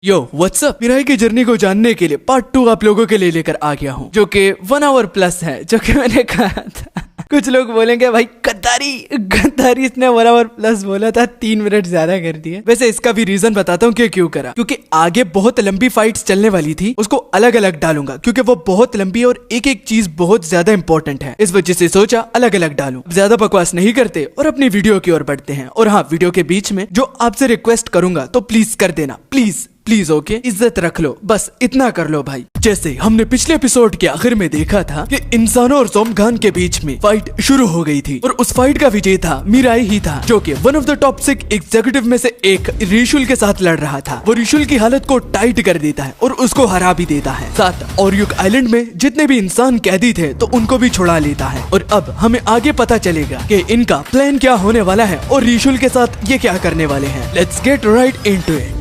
यो WhatsApp, Mirae की journey को जानने के लिए पार्ट 2 आप लोगों के लिए लेकर आ गया हूँ, जो कि 1 आवर प्लस है, जो कि मैंने कहा था। कुछ लोग बोलेंगे भाई गद्दारी इसने 1 आवर प्लस बोला था, 3 मिनट ज्यादा कर दिए। वैसे इसका भी रीजन बताता हूँ कि क्यों करा, क्योंकि आगे बहुत लंबी फाइट्स चलने वाली थी, उसको अलग अलग डालूंगा क्योंकि वो बहुत लंबी और एक एक चीज बहुत ज्यादा इंपॉर्टेंट है। इस वजह से सोचा अलग अलग डालूं। ज्यादा बकवास नहीं करते और अपनी वीडियो की ओर बढ़ते हैं। और हाँ, वीडियो के बीच में जो आपसे रिक्वेस्ट करूंगा तो प्लीज कर देना, प्लीज ओके, इज्जत रख लो, बस इतना कर लो भाई। जैसे हमने पिछले एपिसोड के आखिर में देखा था कि इंसानों और ज़ोम्बगान के बीच में फाइट शुरू हो गई थी और उस फाइट का विजेता मिराई ही था, जो कि one of the top 6 executive में से एक रिशुल के साथ लड़ रहा था। वो रिशुल की हालत को टाइट कर देता है और उसको हरा भी देता है। साथ ओरियुक आइलैंड में जितने भी इंसान कैदी थे तो उनको भी छुड़ा लेता है। और अब हमें आगे पता चलेगा कि इनका प्लान क्या होने वाला है और रिशुल के साथ ये क्या करने वाले हैं। Let's get right into it.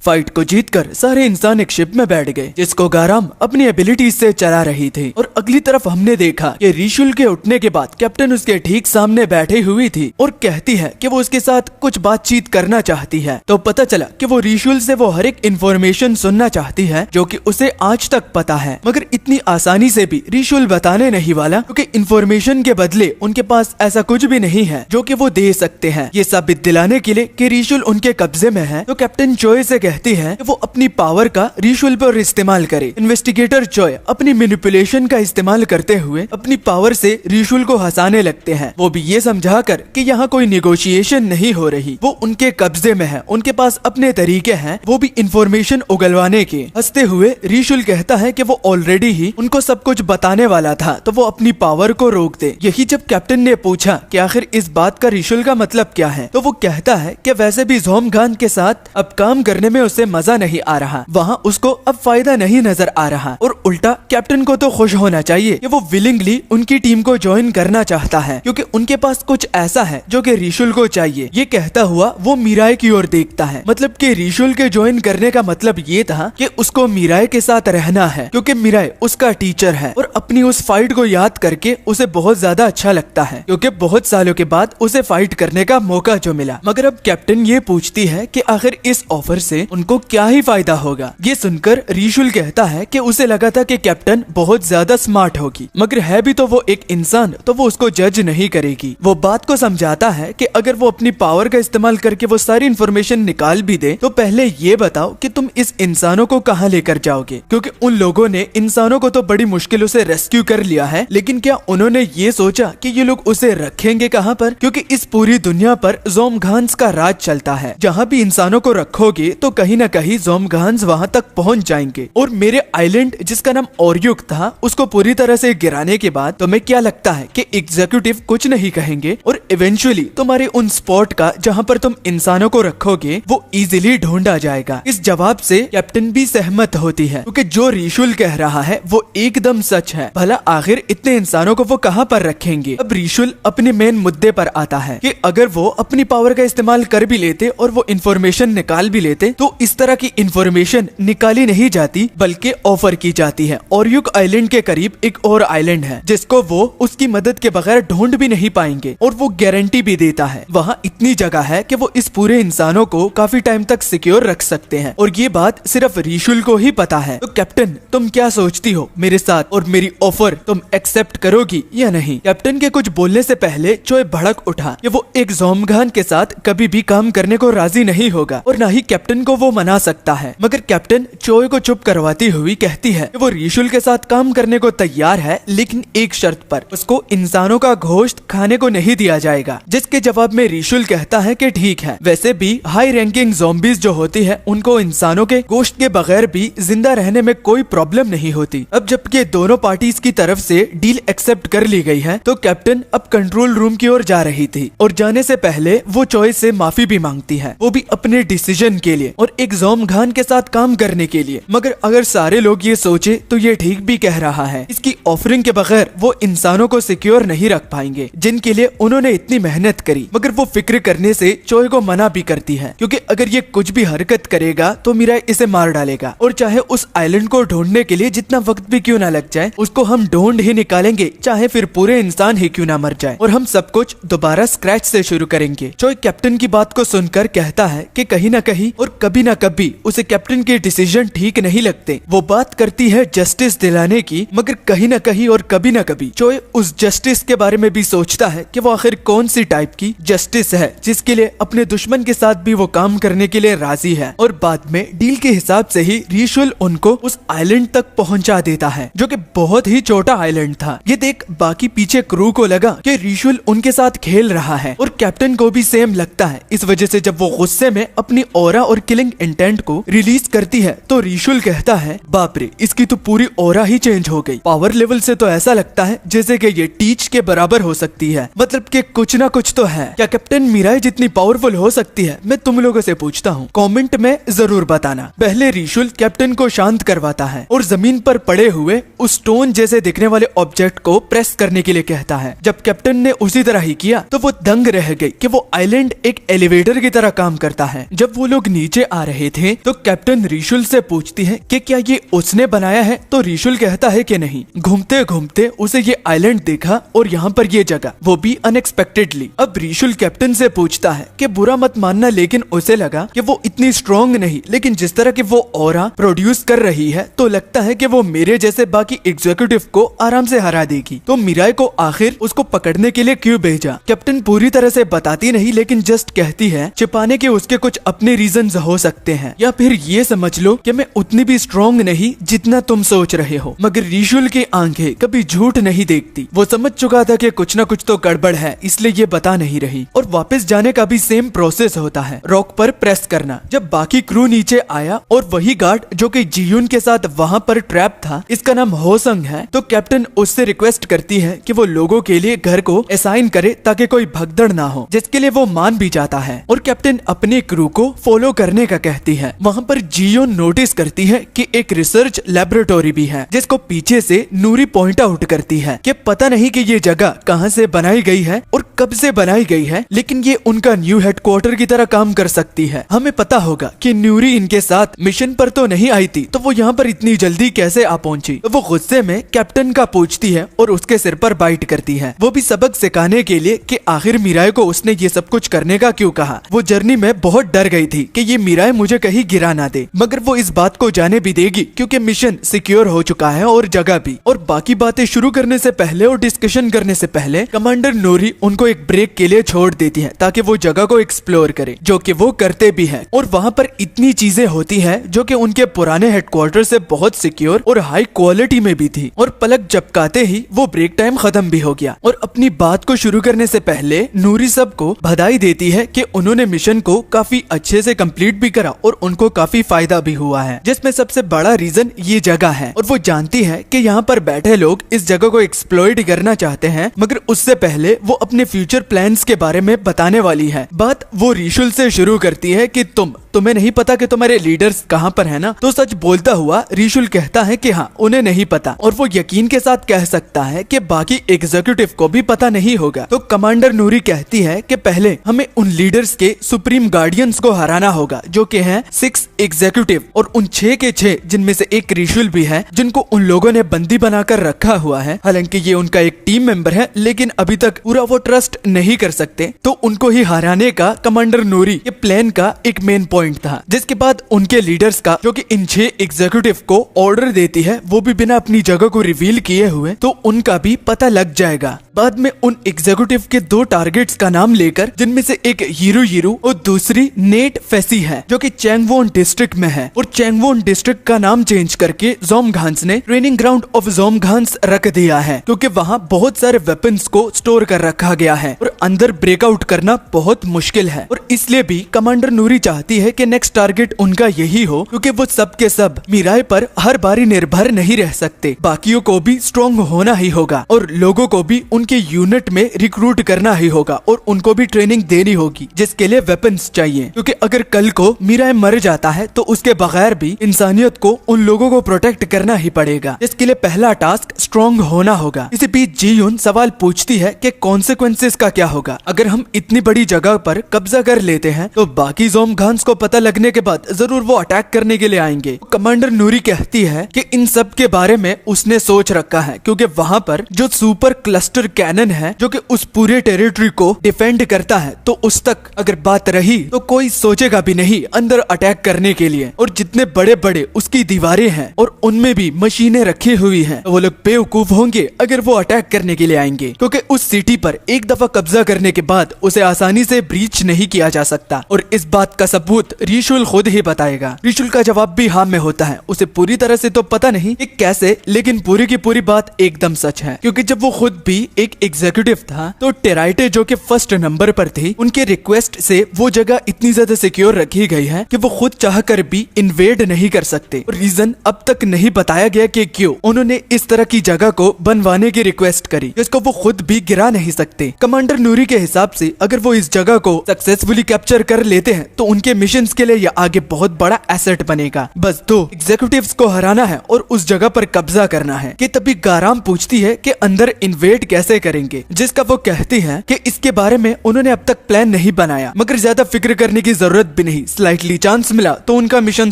Fight को जीतकर सारे इंसान एक शिप में बैठ गए, जिसको गाराम अपनी एबिलिटी से चला रही थी। और अगली तरफ हमने देखा कि रिशुल के उठने के बाद कैप्टन उसके ठीक सामने बैठी हुई थी और कहती है कि वो उसके साथ कुछ बातचीत करना चाहती है। तो पता चला कि वो रिशुल से वो हर एक इन्फॉर्मेशन सुनना चाहती है जो कि उसे आज तक पता है, मगर इतनी आसानी से भी रिशुल बताने नहीं वाला, क्योंकि इन्फॉर्मेशन के बदले उनके पास ऐसा कुछ भी नहीं है जो कि वो दे सकते हैं। ये साबित दिलाने के लिए कि रिशुल उनके कब्जे में है, तो कैप्टन चोय से कहती है कि वो अपनी पावर का रिशुल पर इस्तेमाल करे। इन्वेस्टिगेटर चोय अपनी मैनिपुलेशन का इस्तेमाल करते हुए अपनी पावर से रिशुल को हंसाने लगते हैं, वो भी ये समझाकर कि यहाँ कोई निगोशिएशन नहीं हो रही, वो उनके कब्जे में है, उनके पास अपने तरीके हैं, वो भी इंफॉर्मेशन उगलवाने के। हंसते हुए रिशुल कहता है कि वो ऑलरेडी ही उनको सब कुछ बताने वाला था, तो वो अपनी पावर को रोक दे। यही जब कैप्टन ने पूछा कि आखिर इस बात का रिशुल का मतलब क्या है, तो वो कहता है कि वैसे भी ज़ोम्बगान के साथ अब काम करने में उसे मजा नहीं आ रहा, वहाँ उसको अब फायदा नहीं नजर आ रहा। और उल्टा कैप्टन को तो खुश होना चाहिए कि वो विलिंगली उनकी टीम को ज्वाइन करना चाहता है, क्योंकि उनके पास कुछ ऐसा है जो कि रिशुल को चाहिए। ये कहता हुआ वो मिराई की ओर देखता है, मतलब कि रिशुल के ज्वाइन करने का मतलब ये था कि उसको मिराई के साथ रहना है, क्योंकि मिराई उसका टीचर है। और अपनी उस फाइट को याद करके उसे बहुत ज्यादा अच्छा लगता है, क्योंकि बहुत सालों के बाद उसे फाइट करने का मौका जो मिला। मगर अब कैप्टन ये पूछती है कि आखिर इस ऑफर से उनको क्या ही फायदा होगा। ये सुनकर रिशुल कहता है कि उसे लगा था कि कैप्टन बहुत ज्यादा स्मार्ट होगी, मगर है भी तो वो एक इंसान, तो वो उसको जज नहीं करेगी। वो बात को समझाता है कि अगर वो अपनी पावर का इस्तेमाल करके वो सारी इन्फॉर्मेशन निकाल भी दे, तो पहले ये बताओ कि तुम इस इंसानों को कहाँ लेकर जाओगे, क्योंकि उन लोगों ने इंसानों को तो बड़ी मुश्किलों से रेस्क्यू कर लिया है, लेकिन क्या उन्होंने ये सोचा कि ये लोग उसे रखेंगे कहाँ पर, क्योंकि इस पूरी दुनिया पर ज़ोम्बगान्स का राज चलता है। जहाँ भी इंसानों को रखोगे तो कहीं न कहीं ज़ोम्बगान्स वहाँ तक पहुँच जाएंगे। और मेरे आइलैंड जिसका नाम ओरियुक था, उसको पूरी तरह से गिराने के बाद तुम्हें क्या लगता है कि एग्जीक्यूटिव कुछ नहीं कहेंगे और इवेंचुअली तुम्हारे उन स्पॉट का जहाँ पर तुम इंसानों को रखोगे वो इजीली ढूंढा जाएगा। इस जवाब से कैप्टन भी सहमत होती है, क्योंकि जो रिशुल कह रहा है वो एकदम सच है। भला आखिर इतने इंसानों को वो कहाँ पर रखेंगे। अब रिशुल अपने मेन मुद्दे पर आता है कि अगर वो अपनी पावर का इस्तेमाल कर भी लेते और वो इंफॉर्मेशन निकाल भी लेते, तो इस तरह की इंफॉर्मेशन निकाली नहीं जाती बल्कि ऑफर की जाती है। ओरियुक आइलैंड के करीब एक और आइलैंड है जिसको वो उसकी मदद के बगैर ढूंढ भी नहीं पाएंगे, और वो गारंटी भी देता है वहाँ इतनी जगह है कि वो इस पूरे इंसानों को काफी टाइम तक सिक्योर रख सकते हैं। और ये बात सिर्फ रिशुल को ही पता है। तो कैप्टन तुम क्या सोचती हो मेरे साथ, और मेरी ऑफर तुम एक्सेप्ट करोगी या नहीं। कैप्टन के कुछ बोलने से पहले चोय भड़क उठा कि वो एक ज़ोम्बगान के साथ कभी भी काम करने को राजी नहीं होगा और ना ही कैप्टन को वो मना सकता है। मगर कैप्टन चोय को चुप करवाती हुई कहती है कि वो रिशुल के साथ काम करने को तैयार है, लेकिन एक शर्त पर, उसको इंसानों का गोश्त खाने को नहीं दिया जाएगा। जिसके जवाब में रिशुल कहता है कि ठीक है, वैसे भी हाई रैंकिंग ज़ॉम्बीज जो होती है उनको इंसानों के गोश्त के बगैर भी जिंदा रहने में कोई प्रॉब्लम नहीं होती। अब जबकि दोनों पार्टीज की तरफ से डील एक्सेप्ट कर ली गई है, तो कैप्टन अब कंट्रोल रूम की ओर जा रही थी और जाने से पहले वो चोय से माफी भी मांगती है, वो भी अपने डिसीजन के लिए। और एक जोमघान के साथ काम करने के लिए। मगर अगर सारे लोग ये सोचे तो ये ठीक भी कह रहा है। इसकी ऑफरिंग के बगैर वो इंसानों को सिक्योर नहीं रख पाएंगे जिनके लिए उन्होंने इतनी मेहनत करी। मगर वो फिक्र करने से चोय को मना भी करती है, क्योंकि अगर ये कुछ भी हरकत करेगा तो मीरा इसे मार डालेगा, और चाहे उस आइलैंड को ढूंढने के लिए जितना वक्त भी क्यों ना लग जाए, उसको हम ढूंढ ही निकालेंगे, चाहे फिर पूरे इंसान ही क्यों ना मर जाए, और हम सब कुछ दोबारा स्क्रैच से शुरू करेंगे। चोय कैप्टन की बात को सुनकर कहता है कि कहीं ना कहीं और कभी ना कभी उसे कैप्टन के डिसीजन ठीक नहीं लगते। वो बात करती है जस्टिस दिलाने की, मगर कहीं ना कहीं और कभी ना कभी चोय उस जस्टिस के बारे में भी सोचता है कि वो आखिर कौन सी टाइप की जस्टिस है जिसके लिए अपने दुश्मन के साथ भी वो काम करने के लिए राजी है। और बाद में डील के हिसाब से ही रिशुल उनको उस आइलैंड तक पहुंचा देता है, जो कि बहुत ही छोटा आइलैंड था। ये देख बाकी पीछे क्रू को लगा कि रिशुल उनके साथ खेल रहा है, और कैप्टन को भी सेम लगता है। इस वजह से जब वो गुस्से में अपनी ऑरा और किलिंग इंटेंट को रिलीज करती है तो रिशुल कहता है, बाप रे, इसकी तो पूरी ऑरा ही चेंज हो गई। पावर लेवल से तो ऐसा लगता है जैसे कि ये टीच के बराबर हो सकती है, मतलब कि कुछ ना कुछ तो है। क्या कैप्टन मीराई जितनी पावरफुल हो सकती है? मैं तुम लोगों से पूछता हूँ, कमेंट में जरूर बताना। पहले रिशुल कैप्टन को शांत करवाता है और जमीन पर पड़े हुए उस स्टोन जैसे दिखने वाले ऑब्जेक्ट को प्रेस करने के लिए कहता है। जब कैप्टन ने उसी तरह ही किया तो वो दंग रह गई कि वो आइलैंड एक एलिवेटर की तरह काम करता है। जब वो लोग नीचे आ रहे थे तो कैप्टन रिशुल से पूछती है कि क्या ये उसने बनाया है, तो रिशुल कहता है कि नहीं। घूमते घूमते उसे ये आइलैंड देखा और यहाँ पर ये जगह, वो भी अनएक्सपेक्टेडली। अब रिशुल कैप्टन से पूछता है कि बुरा मत मानना, लेकिन उसे लगा कि वो इतनी स्ट्रॉन्ग नहीं, लेकिन जिस तरह की वो ऑरा प्रोड्यूस कर रही है तो लगता है कि वो मेरे जैसे बाकी एग्जीक्यूटिव को आराम से हरा देगी। तो मीराई को आखिर उसको पकड़ने के लिए क्यों भेजा? कैप्टन पूरी तरह से बताती नहीं, लेकिन जस्ट कहती है छिपाने के उसके कुछ अपने रीजंस हो सकते हैं, या फिर ये समझ लो कि मैं उतनी भी स्ट्रॉन्ग नहीं जितना तुम सोच रहे हो। मगर रिशुल की आंखें कभी झूठ नहीं देखती। वो समझ चुका था कि कुछ न कुछ तो गड़बड़ है, इसलिए ये बता नहीं रही। और वापस जाने का भी सेम प्रोसेस होता है, रॉक पर प्रेस करना। जब बाकी क्रू नीचे आया और वही गार्ड जो कि जीयून के साथ वहाँ पर ट्रैप था, इसका नाम होसंग है, तो कैप्टन उससे रिक्वेस्ट करती है कि वो लोगों के लिए घर को असाइन करे ताकि कोई भगदड़ ना हो, जिसके लिए वो मान भी जाता है। और कैप्टन अपने क्रू को फॉलो करने का कहती है। वहाँ पर जीयून नोटिस करती है कि एक रिसर्च लेबोरेटोरी भी है, जिसको पीछे से नूरी पॉइंट आउट करती है कि पता नहीं कि ये जगह कहाँ से बनाई गई है और कब से बनाई गई है, लेकिन ये उनका न्यू हेडक्वार्टर की तरह काम कर सकती है। हमें पता होगा कि न्यूरी इनके साथ मिशन पर तो नहीं आई थी, तो वो यहाँ पर इतनी जल्दी कैसे आ पहुंची? तो वो गुस्से में कैप्टन का पूछती है और उसके सिर पर बाइट करती है, वो भी सबक सिखाने के लिए कि आखिर मीराई को उसने ये सब कुछ करने का क्यों कहा। वो जर्नी में बहुत डर गई थी कि ये मीराई मुझे कहीं गिरा ना दे, मगर वो इस बात को जाने भी देगी क्योंकि मिशन सिक्योर हो चुका है और जगह भी। और बाकी बातें शुरू करने से पहले और डिस्कशन करने से पहले कमांडर नोरी उनको एक ब्रेक के लिए छोड़ देती है ताकि वो जगह को एक्सप्लोर करे, जो कि वो करते भी हैं। और वहाँ पर इतनी चीजें होती हैं जो कि उनके पुराने हेडक्वार्टर से बहुत सिक्योर और हाई क्वालिटी में भी थी। और पलक झपकाते ही वो ब्रेक टाइम खत्म भी हो गया। और अपनी बात को शुरू करने से पहले नूरी सबको बधाई देती है कि उन्होंने मिशन को काफी अच्छे से कंप्लीट भी करा और उनको काफी फायदा भी हुआ है, जिसमें सबसे बड़ा रीजन ये जगह है। और वो जानती है कि यहाँ पर बैठे लोग इस जगह को एक्सप्लॉइट करना चाहते हैं, मगर उससे पहले वो अपने फ्यूचर प्लान्स के बारे में बताने वाली है। बात वो रिशुल से शुरू करती है कि तुम्हें नहीं पता कि तुम्हारे लीडर्स कहाँ पर है ना? तो सच बोलता हुआ रिशुल कहता है कि हाँ, उन्हें नहीं पता, और वो यकीन के साथ कह सकता है कि बाकी एग्जीक्यूटिव को भी पता नहीं होगा। तो कमांडर नूरी कहती है कि पहले हमें उन लीडर्स के सुप्रीम गार्डियंस को हराना होगा, जो कि हैं 6 एग्जीक्यूटिव, और उन 6 के 6 जिनमें से एक रिशुल भी है, जिनको उन लोगों ने बंदी बनाकर रखा हुआ है। हालांकि ये उनका एक टीम मेंबर है, लेकिन अभी तक पूरा वो ट्रस्ट नहीं कर सकते। तो उनको ही हराने का कमांडर नूरी ये प्लान का एक मेन पॉइंट था, जिसके बाद उनके लीडर्स का, जो कि इन 6 एग्जीक्यूटिव को ऑर्डर देती है, वो भी बिना अपनी जगह को रिवील किए हुए, तो उनका भी पता लग जाएगा। बाद में उन एग्जीक्यूटिव के 2 टारगेट्स का नाम लेकर, जिनमें से एक यीरू और दूसरी नेट फेसी है, जो कि चैंगवोन डिस्ट्रिक्ट में है। और चैंगवोन डिस्ट्रिक्ट का नाम चेंज करके जोमघांस ने ट्रेनिंग ग्राउंड ऑफ जोमघांस रख दिया है, क्योंकि वहाँ बहुत सारे वेपन्स को स्टोर कर रखा गया है और अंदर ब्रेकआउट करना बहुत मुश्किल है। और इसलिए भी कमांडर नूरी चाहती है कि नेक्स्ट टारगेट उनका यही हो, क्योंकि वो सब के सब मीराई पर हर बारी निर्भर नहीं रह सकते। बाकियों को भी स्ट्रॉन्ग होना ही होगा और लोगों को भी उनके उनके यूनिट में रिक्रूट करना ही होगा और उनको भी ट्रेनिंग देनी होगी, जिसके लिए वेपन्स चाहिए। क्योंकि अगर कल को मीराई मर जाता है तो उसके बगैर भी इंसानियत को उन लोगों को प्रोटेक्ट करना ही पड़ेगा। इसके लिए पहला टास्क स्ट्रॉन्ग होना होगा। इसी बीच जीयून सवाल पूछती है कि कॉन्सिक्वेंसेस का क्या होगा अगर हम इतनी बड़ी जगह पर कब्जा कर लेते हैं, तो बाकी ज़ोमगान्स को पता लगने के बाद जरूर वो अटैक करने के लिए आएंगे। कमांडर नूरी कहती है कि इन सब के बारे में उसने सोच रखा है, क्योंकि वहाँ पर जो सुपर क्लस्टर कैनन है जो कि उस पूरे टेरिटरी को डिफेंड करता है, तो उस तक अगर बात रही तो कोई सोचेगा भी नहीं अंदर अटैक करने के लिए। और जितने बड़े बड़े उसकी दीवारें हैं और उनमें भी मशीनें रखी हुई हैं, तो वो लोग बेवकूफ होंगे अगर वो अटैक करने के लिए आएंगे, क्योंकि उस सिटी पर एक दफा कब्जा करने के बाद उसे आसानी से ब्रीच नहीं किया जा सकता। और इस बात का सबूत रिशुल खुद ही बताएगा। रिशुल का जवाब भी हाँ में होता है। उसे पूरी तरह से तो पता नहीं कि कैसे, लेकिन पूरी की पूरी बात एकदम सच है, क्योंकि जब वो खुद भी एक एग्जीक्यूटिव था तो टेराइटे जो कि फर्स्ट नंबर पर थी, उनके रिक्वेस्ट से वो जगह इतनी ज्यादा सिक्योर रखी गई है कि वो खुद चाहकर भी इन्वेड नहीं कर सकते। रीजन अब तक नहीं बताया गया कि क्यों उन्होंने इस तरह की जगह को बनवाने की रिक्वेस्ट करी, जिसको वो खुद भी गिरा नहीं सकते। कमांडर नूरी के हिसाब से अगर वो इस जगह को सक्सेसफुली कैप्चर कर लेते हैं तो उनके मिशंस के लिए यह आगे बहुत बड़ा एसेट बनेगा। बस दो एग्जीक्यूटिव्स को हराना है और उस जगह पर कब्जा करना है। कि तभी गाराम पूछती है कि अंदर इन्वेड कैसे करेंगे, जिसका वो कहती है कि इसके बारे में उन्होंने अब तक प्लान नहीं बनाया, मगर ज्यादा फिक्र करने की जरूरत भी नहीं। स्लाइटली चांस मिला तो उनका मिशन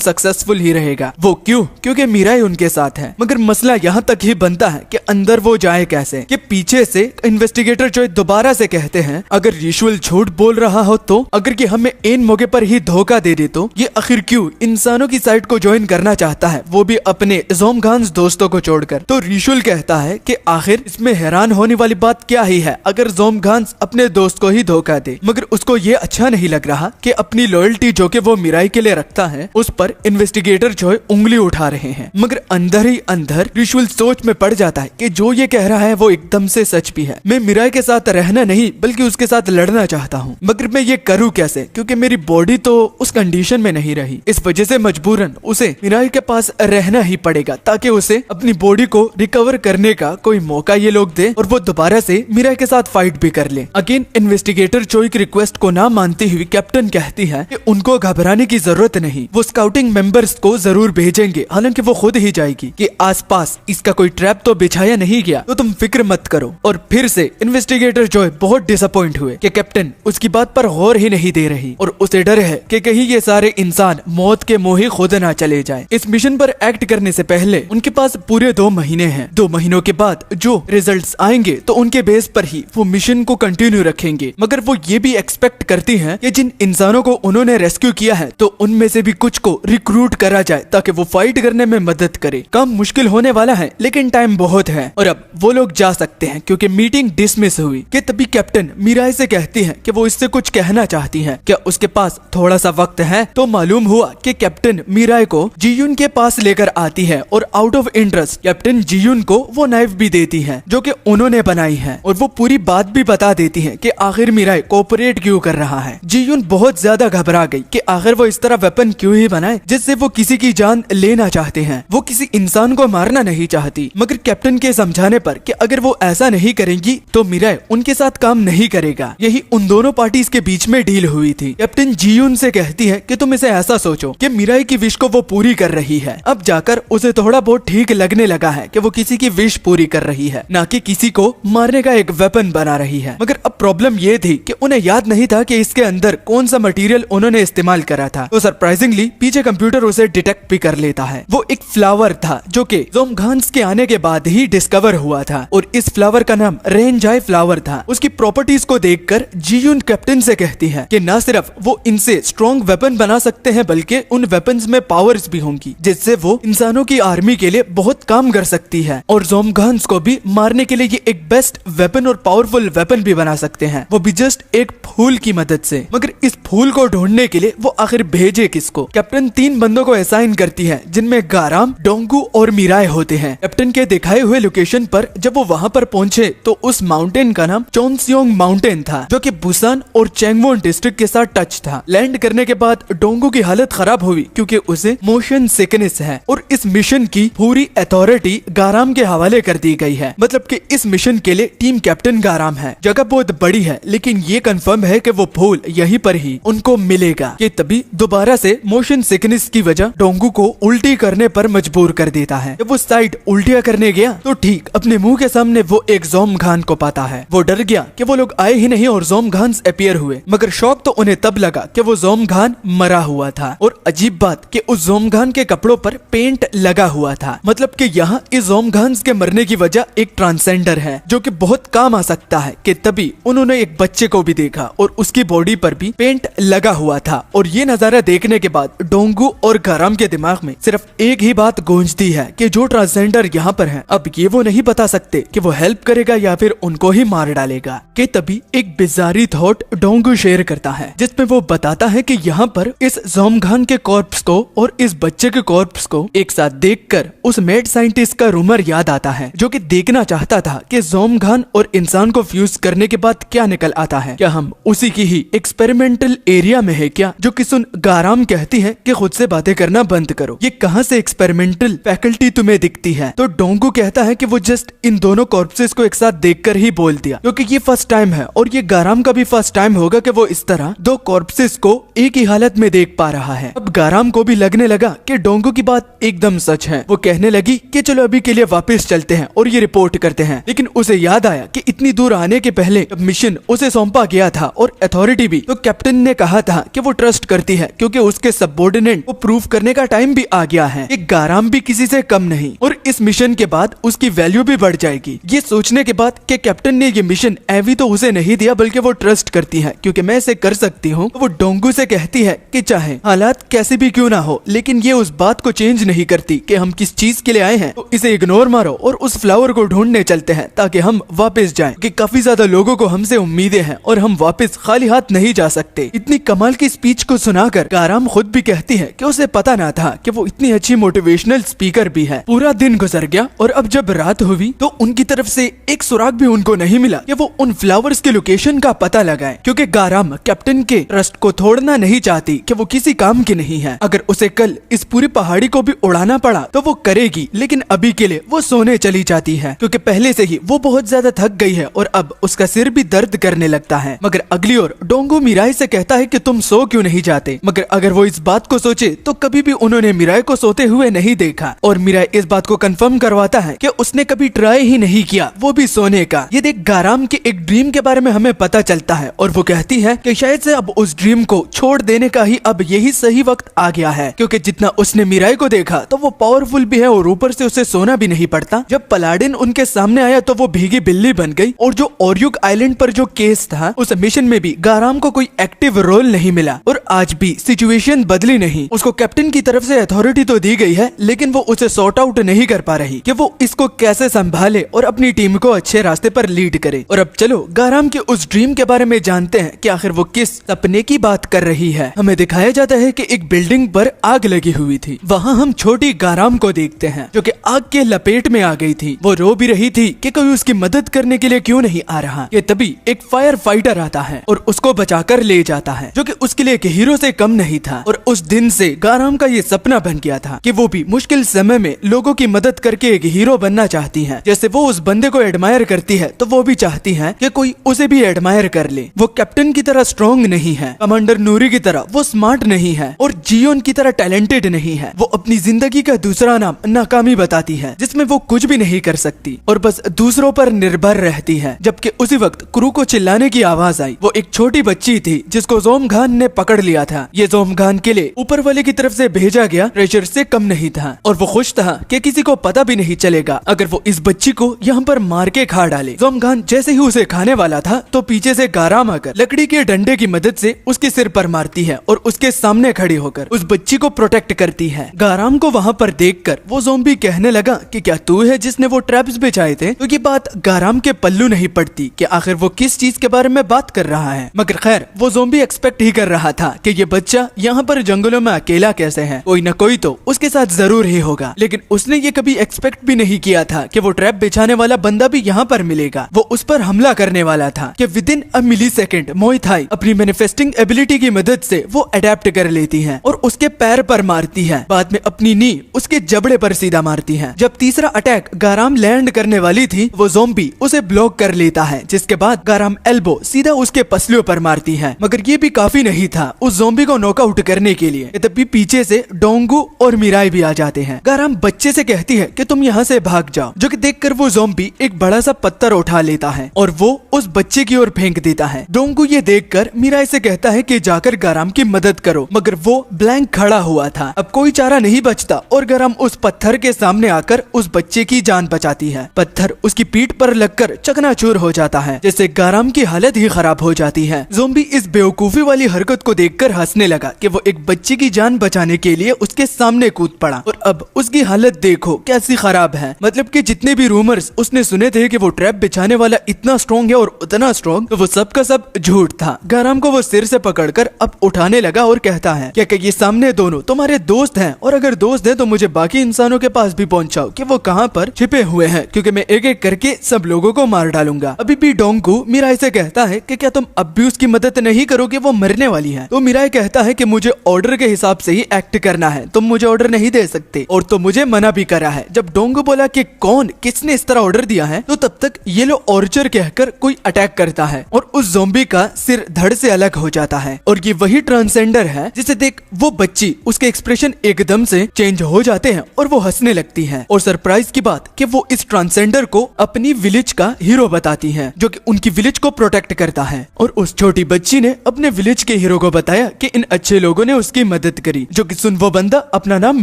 सक्सेसफुल ही रहेगा। वो क्यों? क्योंकि मीराई उनके साथ है। मगर मसला यहाँ तक ही बनता है कि अंदर वो जाए कैसे। कि पीछे से इन्वेस्टिगेटर जो दोबारा से कहते हैं अगर रिशुअल झूठ बोल रहा हो तो, अगर कि हमें इन मौके पर ही धोखा दे दे तो ये आखिर क्यों इंसानों की साइड को ज्वाइन करना चाहता है, वो भी अपने ज़ोमगान्स दोस्तों को छोड़कर। तो रिशुअल कहता है कि आखिर इसमें हैरान होने वाली बात क्या ही है अगर ज़ोमगान्स अपने दोस्त को ही धोखा दे। मगर उसको ये अच्छा नहीं लग रहा कि अपनी लॉयल्टी जो कि वो मीराई के लिए रखता है उस पर इन्वेस्टिगेटर जो है उंगली उठा रहे हैं। मगर अंदर ही अंदर रिशुअल सोच में पड़ जाता है कि जो ये कह रहा है वो एकदम से सच भी है। मैं मीराई के साथ रहना नहीं बल्कि उसके साथ लड़ना चाहता हूँ, मगर मैं ये करूँ कैसे, क्योंकि मेरी बॉडी तो उस कंडीशन में नहीं रही। इस वजह से मजबूरन उसे मीराई के पास रहना ही पड़ेगा ताकि उसे अपनी बॉडी को रिकवर करने का कोई मौका ये लोग दे और वो दोबारा से मीराई के साथ फाइट भी कर ले। अगेन इन्वेस्टिगेटर चोई की रिक्वेस्ट को ना मानती हुई कैप्टन कहती है कि उनको घबराने की जरूरत नहीं, वो स्काउटिंग मेंबर्स को जरूर भेजेंगे, हालांकि वो खुद ही जाएगी कि आसपास इसका कोई ट्रैप तो बिछाया नहीं गया, तो तुम फिक्र मत करो। और फिर से इन्वेस्टिगेटर जो है बहुत डिसअपॉइंट हुए कि कैप्टन उसकी बात पर गौर ही नहीं दे रही और उसे डर है कि कहीं ये सारे इंसान मौत के मोह खुद ना चले जाएं। इस मिशन पर एक्ट करने से पहले उनके पास पूरे 2 महीने हैं। 2 महीनों के बाद जो रिजल्ट्स आएंगे तो उनके बेस पर ही वो मिशन को कंटिन्यू रखेंगे। मगर वो ये भी एक्सपेक्ट करती हैं कि जिन इंसानों को उन्होंने रेस्क्यू किया है तो उनमें से भी कुछ को रिक्रूट करा जाए ताकि वो फाइट करने में मदद करे। काम मुश्किल होने वाला है लेकिन टाइम बहुत है और अब वो लोग जा सकते हैं क्योंकि मीटिंग डिसमिस हुई। कि तभी कैप्टन मीराई से कहती है कि वो इससे कुछ कहना चाहती है, क्या उसके पास थोड़ा सा वक्त है। तो मालूम हुआ कि कैप्टन मीराई को जीयुन के पास लेकर आती है और आउट ऑफ इंटरेस्ट कैप्टन जीयुन को वो नाइफ भी देती है जो कि उन्होंने बनाई है और वो पूरी बात भी बता देती है कि आखिर मीराई कोऑपरेट क्यों कर रहा है। जीयुन बहुत ज्यादा घबरा गई कि आखिर वो इस तरह वेपन क्यों ही बनाए जिससे वो किसी की जान लेना चाहते हैं। वो किसी इंसान को मारना नहीं चाहती, मगर कैप्टन के समझाने पर कि अगर वो ऐसा नहीं करेंगी तो मीराई उनके साथ काम नहीं करेगा। यही उन दोनों पार्टीज के बीच में डील हुई थी। कैप्टन जीयुन से कहती है कि तुम इसे ऐसा सोचो कि मीराई की विश को वो पूरी कर रही है। अब जाकर उसे थोड़ा बहुत ठीक लगने लगा है कि वो किसी की विश पूरी कर रही है, ना कि किसी को मारने का एक वेपन बना रही है। मगर अब प्रॉब्लम ये थी कि उन्हें याद नहीं था कि इसके अंदर कौन सा मटेरियल उन्होंने इस्तेमाल करा था। तो सरप्राइजिंगली पीछे कंप्यूटर उसे डिटेक्ट भी कर लेता है। वो एक फ्लावर था जो कि ज़ोमगान्स के आने के बाद ही डिस्कवर हुआ था और इस फ्लावर का नाम रेनजाई फ्लावर था। उसकी प्रॉपर्टीज को देखकर जीयुन कैप्टन से कहती है कि न सिर्फ वो इनसे स्ट्रॉन्ग वेपन बना सकते हैं बल्कि उन वेपन्स में पावर्स भी होंगी जिससे वो इंसानों की आर्मी के लिए बहुत काम कर सकती है और ज़ोमगान्स को भी मारने के लिए ये एक बेस्ट वेपन और पावरफुल वेपन भी बना सकते हैं, वो भी जस्ट एक फूल की मदद से। मगर इस फूल को ढूंढने के लिए वो आखिर भेजे किसको। कैप्टन 3 बंदों को असाइन करती है जिनमें गाराम, डोंगू और मीराई होते हैं। कैप्टन के दिखाए हुए लोकेशन पर जब वो वहाँ पर पहुंचे तो उस माउंटेन का नाम चोनसियोंग माउंटेन था जो कि बुसान और चैंगवोन डिस्ट्रिक्ट के साथ टच था। लैंड करने के बाद डोंगू की हालत खराब हुई क्योंकि उसे मोशन सिकनेस है और इस मिशन की पूरी अथॉरिटी गाराम के हवाले कर दी गई है। मतलब कि इस मिशन के लिए टीम कैप्टन गाराम है। जगह बहुत बड़ी है, लेकिन ये कंफर्म है कि वो फूल यहीं पर ही उनको मिलेगा। कि तभी दोबारा से मोशन सिकनेस की वजह डोंगू को उल्टी करने पर मजबूर कर देता है। जब वो साइड उल्टियां करने गया तो ठीक अपने मुंह के सामने वो एक जोमघान को पाता है। वो डर गया कि वो लोग आए ही नहीं और जोमघान अपीयर हुए, मगर शौक तो उन्हें तब लगा कि वो जोमघान मरा हुआ था। और अजीब बात कि उस जोमघान के कपड़ों पर पेंट लगा हुआ था। मतलब कि यहाँ इस जोमघान के मरने की वजह एक ट्रांसेंडर है जो कि बहुत काम आ सकता है। कि तभी उन्होंने एक बच्चे को भी देखा और उसकी बॉडी पर भी पेंट लगा हुआ था। और ये नजारा देखने के बाद डोंगू और गाराम के दिमाग में सिर्फ एक ही बात गूंजती है कि जो ट्रांसजेंडर यहाँ पर है, अब ये वो नहीं बता सकते कि वो हेल्प करेगा या फिर उनको ही मार डालेगा। कि तभी एक बिजारी थॉट डोंगू शेयर करता है, जिसमें वो बताता है कि यहाँ पर इस जोमघान के कॉर्प्स को और इस बच्चे के कॉर्प्स को एक साथ देखकर उस मेड साइंटिस्ट का रूमर याद आता है, जो कि देखना चाहता था कि जोमघान और इंसान को फ्यूज करने के बाद क्या निकल आता है। क्या हम उसी की ही एक्सपेरिमेंटल एरिया में है क्या? जो कि सुन गाराम कहती है कि खुद से बातें करना बंद करो, ये कहां से एक्सपेरिमेंटल फैकल्टी तुम्हें दिखती है? तो डोंगू कहता है कि वो जस्ट इन दोनों कॉर्प्सेस को एक साथ देखकर ही बोल दिया, क्योंकि ये फर्स्ट टाइम है और ये गाराम का भी फर्स्ट टाइम होगा कि वो इस तरह दो कॉर्प्सेस को एक ही हालत में देख पा रहा है। अब गाराम को भी लगने लगा कि डोंगू की बात एकदम सच है। वो कहने लगी कि चलो अभी के लिए वापस चलते हैं और ये रिपोर्ट करते हैं। लेकिन उसे याद आया कि इतनी दूर आने के पहले मिशन उसे सौंपा गया था और अथॉरिटी भी, तो कैप्टन ने कहा था कि वो ट्रस्ट करती है क्योंकि उसके सबऑर्डिनेट को प्रूव करने का टाइम भी आ गया है। एक गाराम भी किसी से कम नहीं और इस मिशन के बाद उसकी वैल्यू भी बढ़ जाएगी। ये सोचने के बाद कि कैप्टन ने ये मिशन एवी तो उसे नहीं दिया, बल्कि वो ट्रस्ट करती है क्योंकि मैं इसे कर सकती हूँ। वो डोंगू से कहती है कि चाहे हालात कैसे भी क्यों ना हो, लेकिन ये उस बात को चेंज नहीं करती कि हम किस चीज के लिए आए हैं। तो इसे इग्नोर मारो और उस फ्लावर को ढूंढने चलते हैं ताकि हम वापस जाएं, कि काफी ज्यादा लोगों को हमसे उम्मीदें हैं और हम वापस खाली हाथ नहीं जा सकते। इतनी कमाल की स्पीच को सुनाकर गाराम खुद भी कहती है कि उसे पता ना था कि वो इतनी अच्छी मोटिवेशनल स्पीकर भी है। पूरा दिन गुजर गया और अब जब रात हुई तो उनकी तरफ से एक सुराग भी उनको नहीं मिला कि वो उन फ्लावर्स के लोकेशन का पता लगाए, क्योंकि गाराम कैप्टन के ट्रस्ट को तोड़ना नहीं चाहती कि वो किसी काम की नहीं है। अगर उसे कल इस पूरी पहाड़ी को भी उड़ाना पड़ा तो वो करेगी, लेकिन अभी के लिए वो सोने चली जाती है क्योंकि पहले से ही वो बहुत ज्यादा थक गई है और अब उसका सिर भी दर्द करने लगता है। मगर अगली ओर डोंगू मिराई से कहता है कि तुम सो क्यों नहीं जाते? मगर अगर वो इस बात को सोचे तो कभी भी उन्होंने मिराई को सोते हुए नहीं देखा और मिराई इस बात को कंफर्म करवाता है कि उसने कभी ट्राई ही नहीं किया, वो भी सोने का। ये देख गाराम के एक ड्रीम के बारे में हमें पता चलता है और वो कहती है कि शायद से अब उस ड्रीम को छोड़ देने का ही अब यही सही वक्त आ गया है, क्योंकि जितना उसने मिराई को देखा तो वो पावरफुल भी है और ऊपर से उसे सोना भी नहीं पड़ता। जब पलाडिन उनके सामने आया तो वो भीगी बिल्ली बन गई और जो ओरियुग आइलैंड पर जो केस था उस मिशन में भी गाराम को कोई एक्टिव रोल नहीं मिला और आज भी सिचुएशन बदली नहीं। उसको कैप्टन की तरफ से अथॉरिटी तो दी गई है, लेकिन वो उसे सॉर्ट आउट नहीं कर पा रही कि वो इसको कैसे संभाले और अपनी टीम को अच्छे रास्ते पर लीड करे। और अब चलो गाराम के उस ड्रीम के बारे में जानते हैं कि आखिर वो किस सपने की बात कर रही है। हमें दिखाया जाता है कि एक बिल्डिंग पर आग लगी हुई थी। वहाँ हम छोटी गाराम को देखते हैं जो कि आग के लपेट में आ गई थी। वो रो भी रही थी कि कोई उसकी मदद करने के लिए क्यों नहीं आ रहा। ये तभी एक फायर फाइटर आता है और उसको बचाकर ले जाता है, जो कि उसके लिए एक हीरो से कम नहीं था। और उस दिन से गाराम का ये सपना बन गया था कि वो भी मुश्किल समय में लोगों की मदद करके एक हीरो बनना चाहती है। जैसे वो उस बंदे को एडमायर करती है तो वो भी चाहती है कि कोई उसे भी एडमायर कर ले। वो कैप्टन की तरह स्ट्रॉन्ग नहीं है, कमांडर नूरी की तरह वो स्मार्ट नहीं है और जियोन की तरह टैलेंटेड नहीं है। वो अपनी जिंदगी का दूसरा नाम नाकामी बताती है, जिसमें वो कुछ भी नहीं कर सकती और बस दूसरों पर निर्भर रहती है। जबकि उसी वक्त क्रू को चिल्लाने की आवाज आई। वो एक छोटी बच्ची थी जिसको जोमघान ने पकड़ लिया था। ये जोमघान के लिए ऊपर वाले की तरफ से भेजा गया ट्रेजर से कम नहीं था और वो खुश था कि किसी को पता भी नहीं चलेगा अगर वो इस बच्ची को यहाँ पर मार के खा डाले। जोमघान जैसे ही उसे खाने वाला था तो पीछे से गाराम आकर लकड़ी के डंडे की मदद से उसके सिर पर मारती है और उसके सामने खड़ी होकर उस बच्ची को प्रोटेक्ट करती है। गाराम को वहाँ पर देखकर वो ज़ॉम्बी कहने लगा कि क्या तू है जिसने वो ट्रैप्स बिछाए थे? तो ये बात गाराम के पल्लू नहीं पड़ती कि आखिर वो किस चीज के बारे में बात कर रहा है। मगर खैर वो ज़ॉम्बी एक्सपेक्ट ही कर रहा था कि ये बच्चा यहाँ पर जंगलों में अकेला कैसे है, कोई न कोई तो उसके साथ जरूर ही होगा। लेकिन उसने ये कभी एक्सपेक्ट भी नहीं किया था कि वो ट्रैप बिछाने वाला बंदा भी यहाँ पर मिलेगा। वो उस पर हमला करने वाला था कि within a millisecond मोई थाई अपनी मैनिफेस्टिंग एबिलिटी की मदद से वो अडेप्ट कर लेती है और उसके पैर पर मारती है। बाद में अपनी नी उसके जबड़े पर सीधा मारती है। जब तीसरा अटैक गाराम लैंड करने वाली थी वो ज़ॉम्बी उसे ब्लॉक कर लेता है, जिसके बाद गाराम एल्बो सीधा उसके पसलियों पर मारती है। मगर ये भी काफी नहीं था उस ज़ॉम्बी को नॉकआउट करने के लिए। तभी पीछे से डोंगू और मिराई भी आ जाते हैं। गाराम बच्चे से कहती है कि तुम यहाँ से भाग जाओ, जो कि देखकर वो ज़ॉम्बी एक बड़ा सा पत्थर उठा लेता है और वो उस बच्चे की ओर फेंक देता है। डोंगू ये देखकर मिराई से कहता है कि जाकर गाराम की मदद करो, मगर वो ब्लैंक खड़ा हुआ था। अब कोई चारा नहीं बचता और गाराम उस पत्थर के सामने आकर उस बच्चे की जान बचाती है। पत्थर उसकी पीठ पर लगकर चकनाचूर हो जाता है, जिससे गाराम की हालत ही खराब हो जाती है। ज़ॉम्बी इस बेवकूफी वाली हरकत को देखकर हंसने लगा कि वो एक बच्चे की जान बचाने के लिए उसके सामने कूद पड़ा और अब उसकी हालत देखो कैसी खराब है। मतलब कि जितने भी रूमर्स उसने सुने थे कि वो ट्रैप बिछाने वाला इतना स्ट्रॉन्ग है और उतना स्ट्रॉन्ग, तो वो सब का सब झूठ था। गाराम को वो सिर से पकड़कर अब उठाने लगा और कहता है क्या ये सामने दोनों तुम्हारे दोस्त हैं, और अगर दोस्त हैं तो मुझे बाकी इंसानों के पास भी पहुंचाओ कि वो कहां पर छिपे हुए हैं, क्योंकि मैं एक एक करके सब लोगों को मार डालूंगा। अभी भी डोंगू मिराई से कहता है कि क्या तुम अब भी उसकी मदद नहीं करोगे, वो मरने वाली है। तो मिराई कहता है कि मुझे ऑर्डर के हिसाब से ही एक्ट करना है, तुम मुझे ऑर्डर नहीं दे सकते, और तो मुझे मना भी करा है। जब डोंगू बोला कि कौन किसने इस तरह ऑर्डर दिया है, तो तब तक येलो ऑर्चर कहकर कोई अटैक करता है और उस ज़ॉम्बी का सिर धड़ से अलग हो जाता है। और ये वही ट्रांसेंडर है जिसे देख वो बच्ची उसके एक्सप्रेशन एकदम से चेंज हो जाते हैं और वो हंसने लगती है। और सरप्राइज की बात कि वो इस ट्रांसेंडर को अपनी विलेज का हीरो बताती है, जो कि उनकी विलेज को प्रोटेक्ट करता है। और उस छोटी बच्ची ने अपने विलेज के हीरो को बताया कि इन अच्छे लोगों ने उसकी मदद करी, जो कि सुन वो बंदा अपना नाम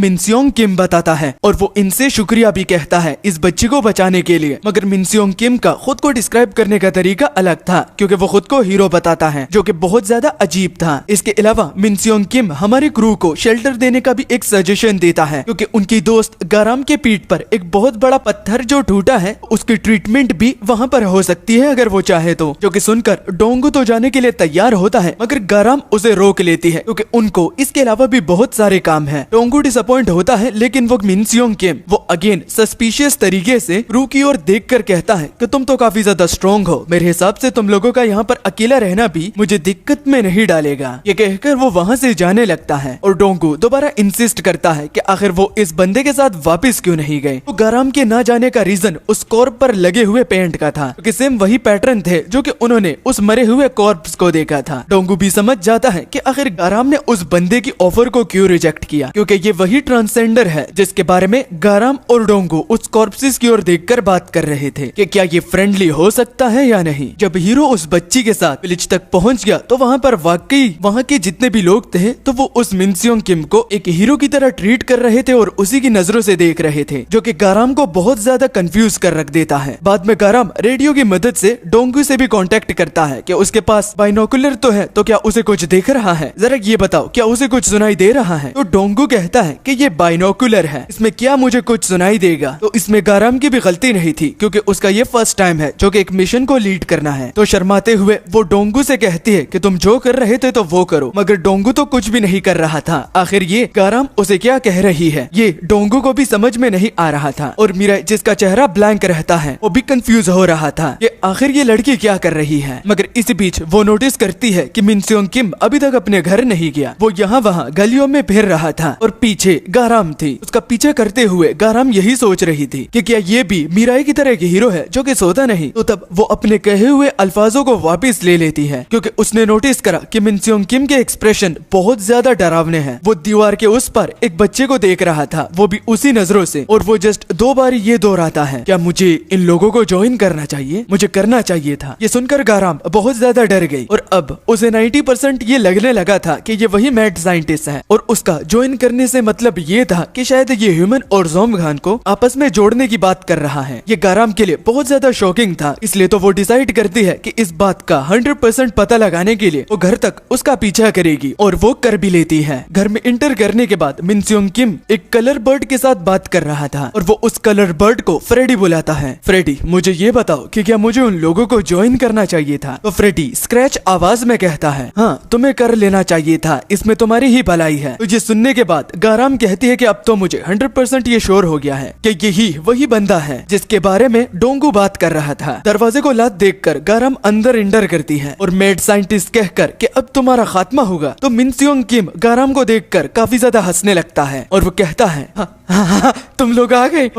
मिनसियोंग किम बताता है और वो इनसे शुक्रिया भी कहता है इस बच्ची को बचाने के लिए। मगर मिनसियोंग किम का खुद को डिस्क्राइब करने का तरीका अलग था, क्योंकि वो खुद को हीरो बताता है, जो कि बहुत ज्यादा अजीब था। इसके अलावा मिनसियोंग किम हमारे क्रू को शेल्टर देने का भी एक सजेशन देता है, क्योंकि उनकी दोस्त गाराम के पीठ पर एक बहुत बड़ा पत्थर जो टूटा है, उसकी ट्रीटमेंट भी वहाँ पर हो सकती है अगर वो चाहे तो। जो कि सुनकर डोंगू तो जाने के लिए तैयार होता है, मगर गाराम उसे रोक लेती है, क्योंकि उनको इसके अलावा भी बहुत सारे काम है। डोंगू डिसअपॉइंट होता है, लेकिन वो मिनसियोंग किम वो अगेन सस्पिशियस तरीके से रू की ओर देखकर कहता है कि तुम तो काफी ज्यादा स्ट्रॉन्ग हो, मेरे हिसाब से तुम लोगों का यहाँ पर अकेला रहना भी मुझे दिक्कत में नहीं डालेगा। ये कहकर वो वहाँ से जाने लगता है और डोंगू दोबारा इंसिस्ट करता है कि आखिर वो इस बंदे के साथ वापस क्यों नहीं गए। तो गाराम के ना जाने का रीजन उस कॉर्प पर लगे हुए पेंट का था, क्योंकि सेम वही पैटर्न थे जो कि उन्होंने उस मरे हुए कॉर्प्स को देखा था। डोंगू भी समझ जाता है कि आखिर गाराम ने उस बंदे की ऑफर को क्यों रिजेक्ट किया, क्योंकि ये वही ट्रांसेंडर है जिसके बारे में गाराम और डोंगू उस कॉर्प्सेस की ओर देखकर बात कर रहे थे कि क्या ये फ्रेंडली हो सकता है या नहीं। जब हीरो उस बच्ची के साथ विलेज तक पहुंच गया तो वहाँ पर वाकई वहाँ के जितने भी लोग थे तो वो उस मिनसियोंग किम को एक हीरो की तरह ट्रीट कर रहे थे और उसी की नजरों से देख रहे थे, जो कि गाराम को बहुत ज्यादा कंफ्यूज कर रख देता है। बाद में गाराम रेडियो की मदद से डोंगू से भी कांटेक्ट करता है कि उसके पास बाइनोकुलर तो है, तो क्या उसे कुछ देख रहा है, जरा ये बताओ क्या उसे कुछ सुनाई दे रहा है। तो डोंगू कहता है कि ये बाइनोकुलर है, इसमें क्या मुझे कुछ सुनाई देगा। तो इसमें गाराम की भी गलती नहीं थी, क्योंकि उसका ये फर्स्ट टाइम है जो कि एक मिशन को लीड करना है। तो शर्माते हुए वो डोंगू से कहती है कि तुम जो कर रहे थे तो वो करो, मगर डोंगू तो कुछ भी नहीं कर रहा था। आखिर ये गाराम उसे क्या कह रही है ये डोंगू को भी समझ में नहीं आ रहा था। और मीरा जिसका चेहरा ब्लैंक रहता है वो भी कंफ्यूज हो रहा था कि आखिर ये लड़की क्या कर रही है। मगर इसी बीच वो नोटिस करती है कि मिनसियोंग किम अभी तक अपने घर नहीं गया, वो यहाँ वहाँ गलियों में फिर रहा था और पीछे गाराम थी। उसका पीछा करते हुए गाराम यही सोच रही थी कि क्या ये भी मीराई की तरह की हीरो है जो कि सोता नहीं। तो तब वो अपने कहे हुए अल्फाजों को वापस ले लेती है, क्योंकि उसने नोटिस करा कि मिनसियोंग किम के एक्सप्रेशन बहुत ज्यादा डरावने हैं। वो दीवार के उस पर एक बच्चे को देख रहा था, वो भी उसी नजरों से, और वो जस्ट 2 बार ये दोहराता है क्या मुझे इन लोगों को ज्वाइन करना चाहिए, मुझे करना चाहिए था। ये सुनकर गाराम बहुत ज्यादा डर गई और अब उसे 90% ये लगने लगा था कि ये वही मैड साइंटिस्ट है और उसका ज्वाइन करने से मतलब ये था कि शायद ये ह्यूमन और ज़ोंबखान को आपस में जोड़ने की बात कर रहा है। ये गाराम के लिए बहुत ज्यादा शॉकिंग था, इसलिए तो वो डिसाइड करती है कि इस बात का 100% पता लगाने के लिए वो घर तक उसका पीछा करेगी, और वो कर भी लेती है। घर में इंटर करने के बाद मिनसियोंग किम एक कलर बर्ड के साथ बात कर रहा था और वो उस कलर बर्ड को फ्रेडी बुलाता है। फ्रेडी मुझे ये बताओ कि क्या मुझे उन लोगों को ज्वाइन करना चाहिए था। तो फ्रेडी स्क्रैच आवाज में कहता है हाँ तुम्हें कर लेना चाहिए था, इसमें तुम्हारी ही भलाई है। तो ये सुनने के बाद गाराम कहती है कि अब तो मुझे 100% ये श्योर हो गया है कि यही वही बंदा है जिसके बारे में डोंगू बात कर रहा था। दरवाजे को लात देखकर गाराम अंदर इंटर करती है और मेड साइंटिस्ट कहकर कि अब तुम्हारा खात्मा होगा। तो मिनसियोंग किम गाराम को देखकर काफी ज्यादा हंसने लगता है और वो कहता है हाँ हाँ, तुम लोग आ गए।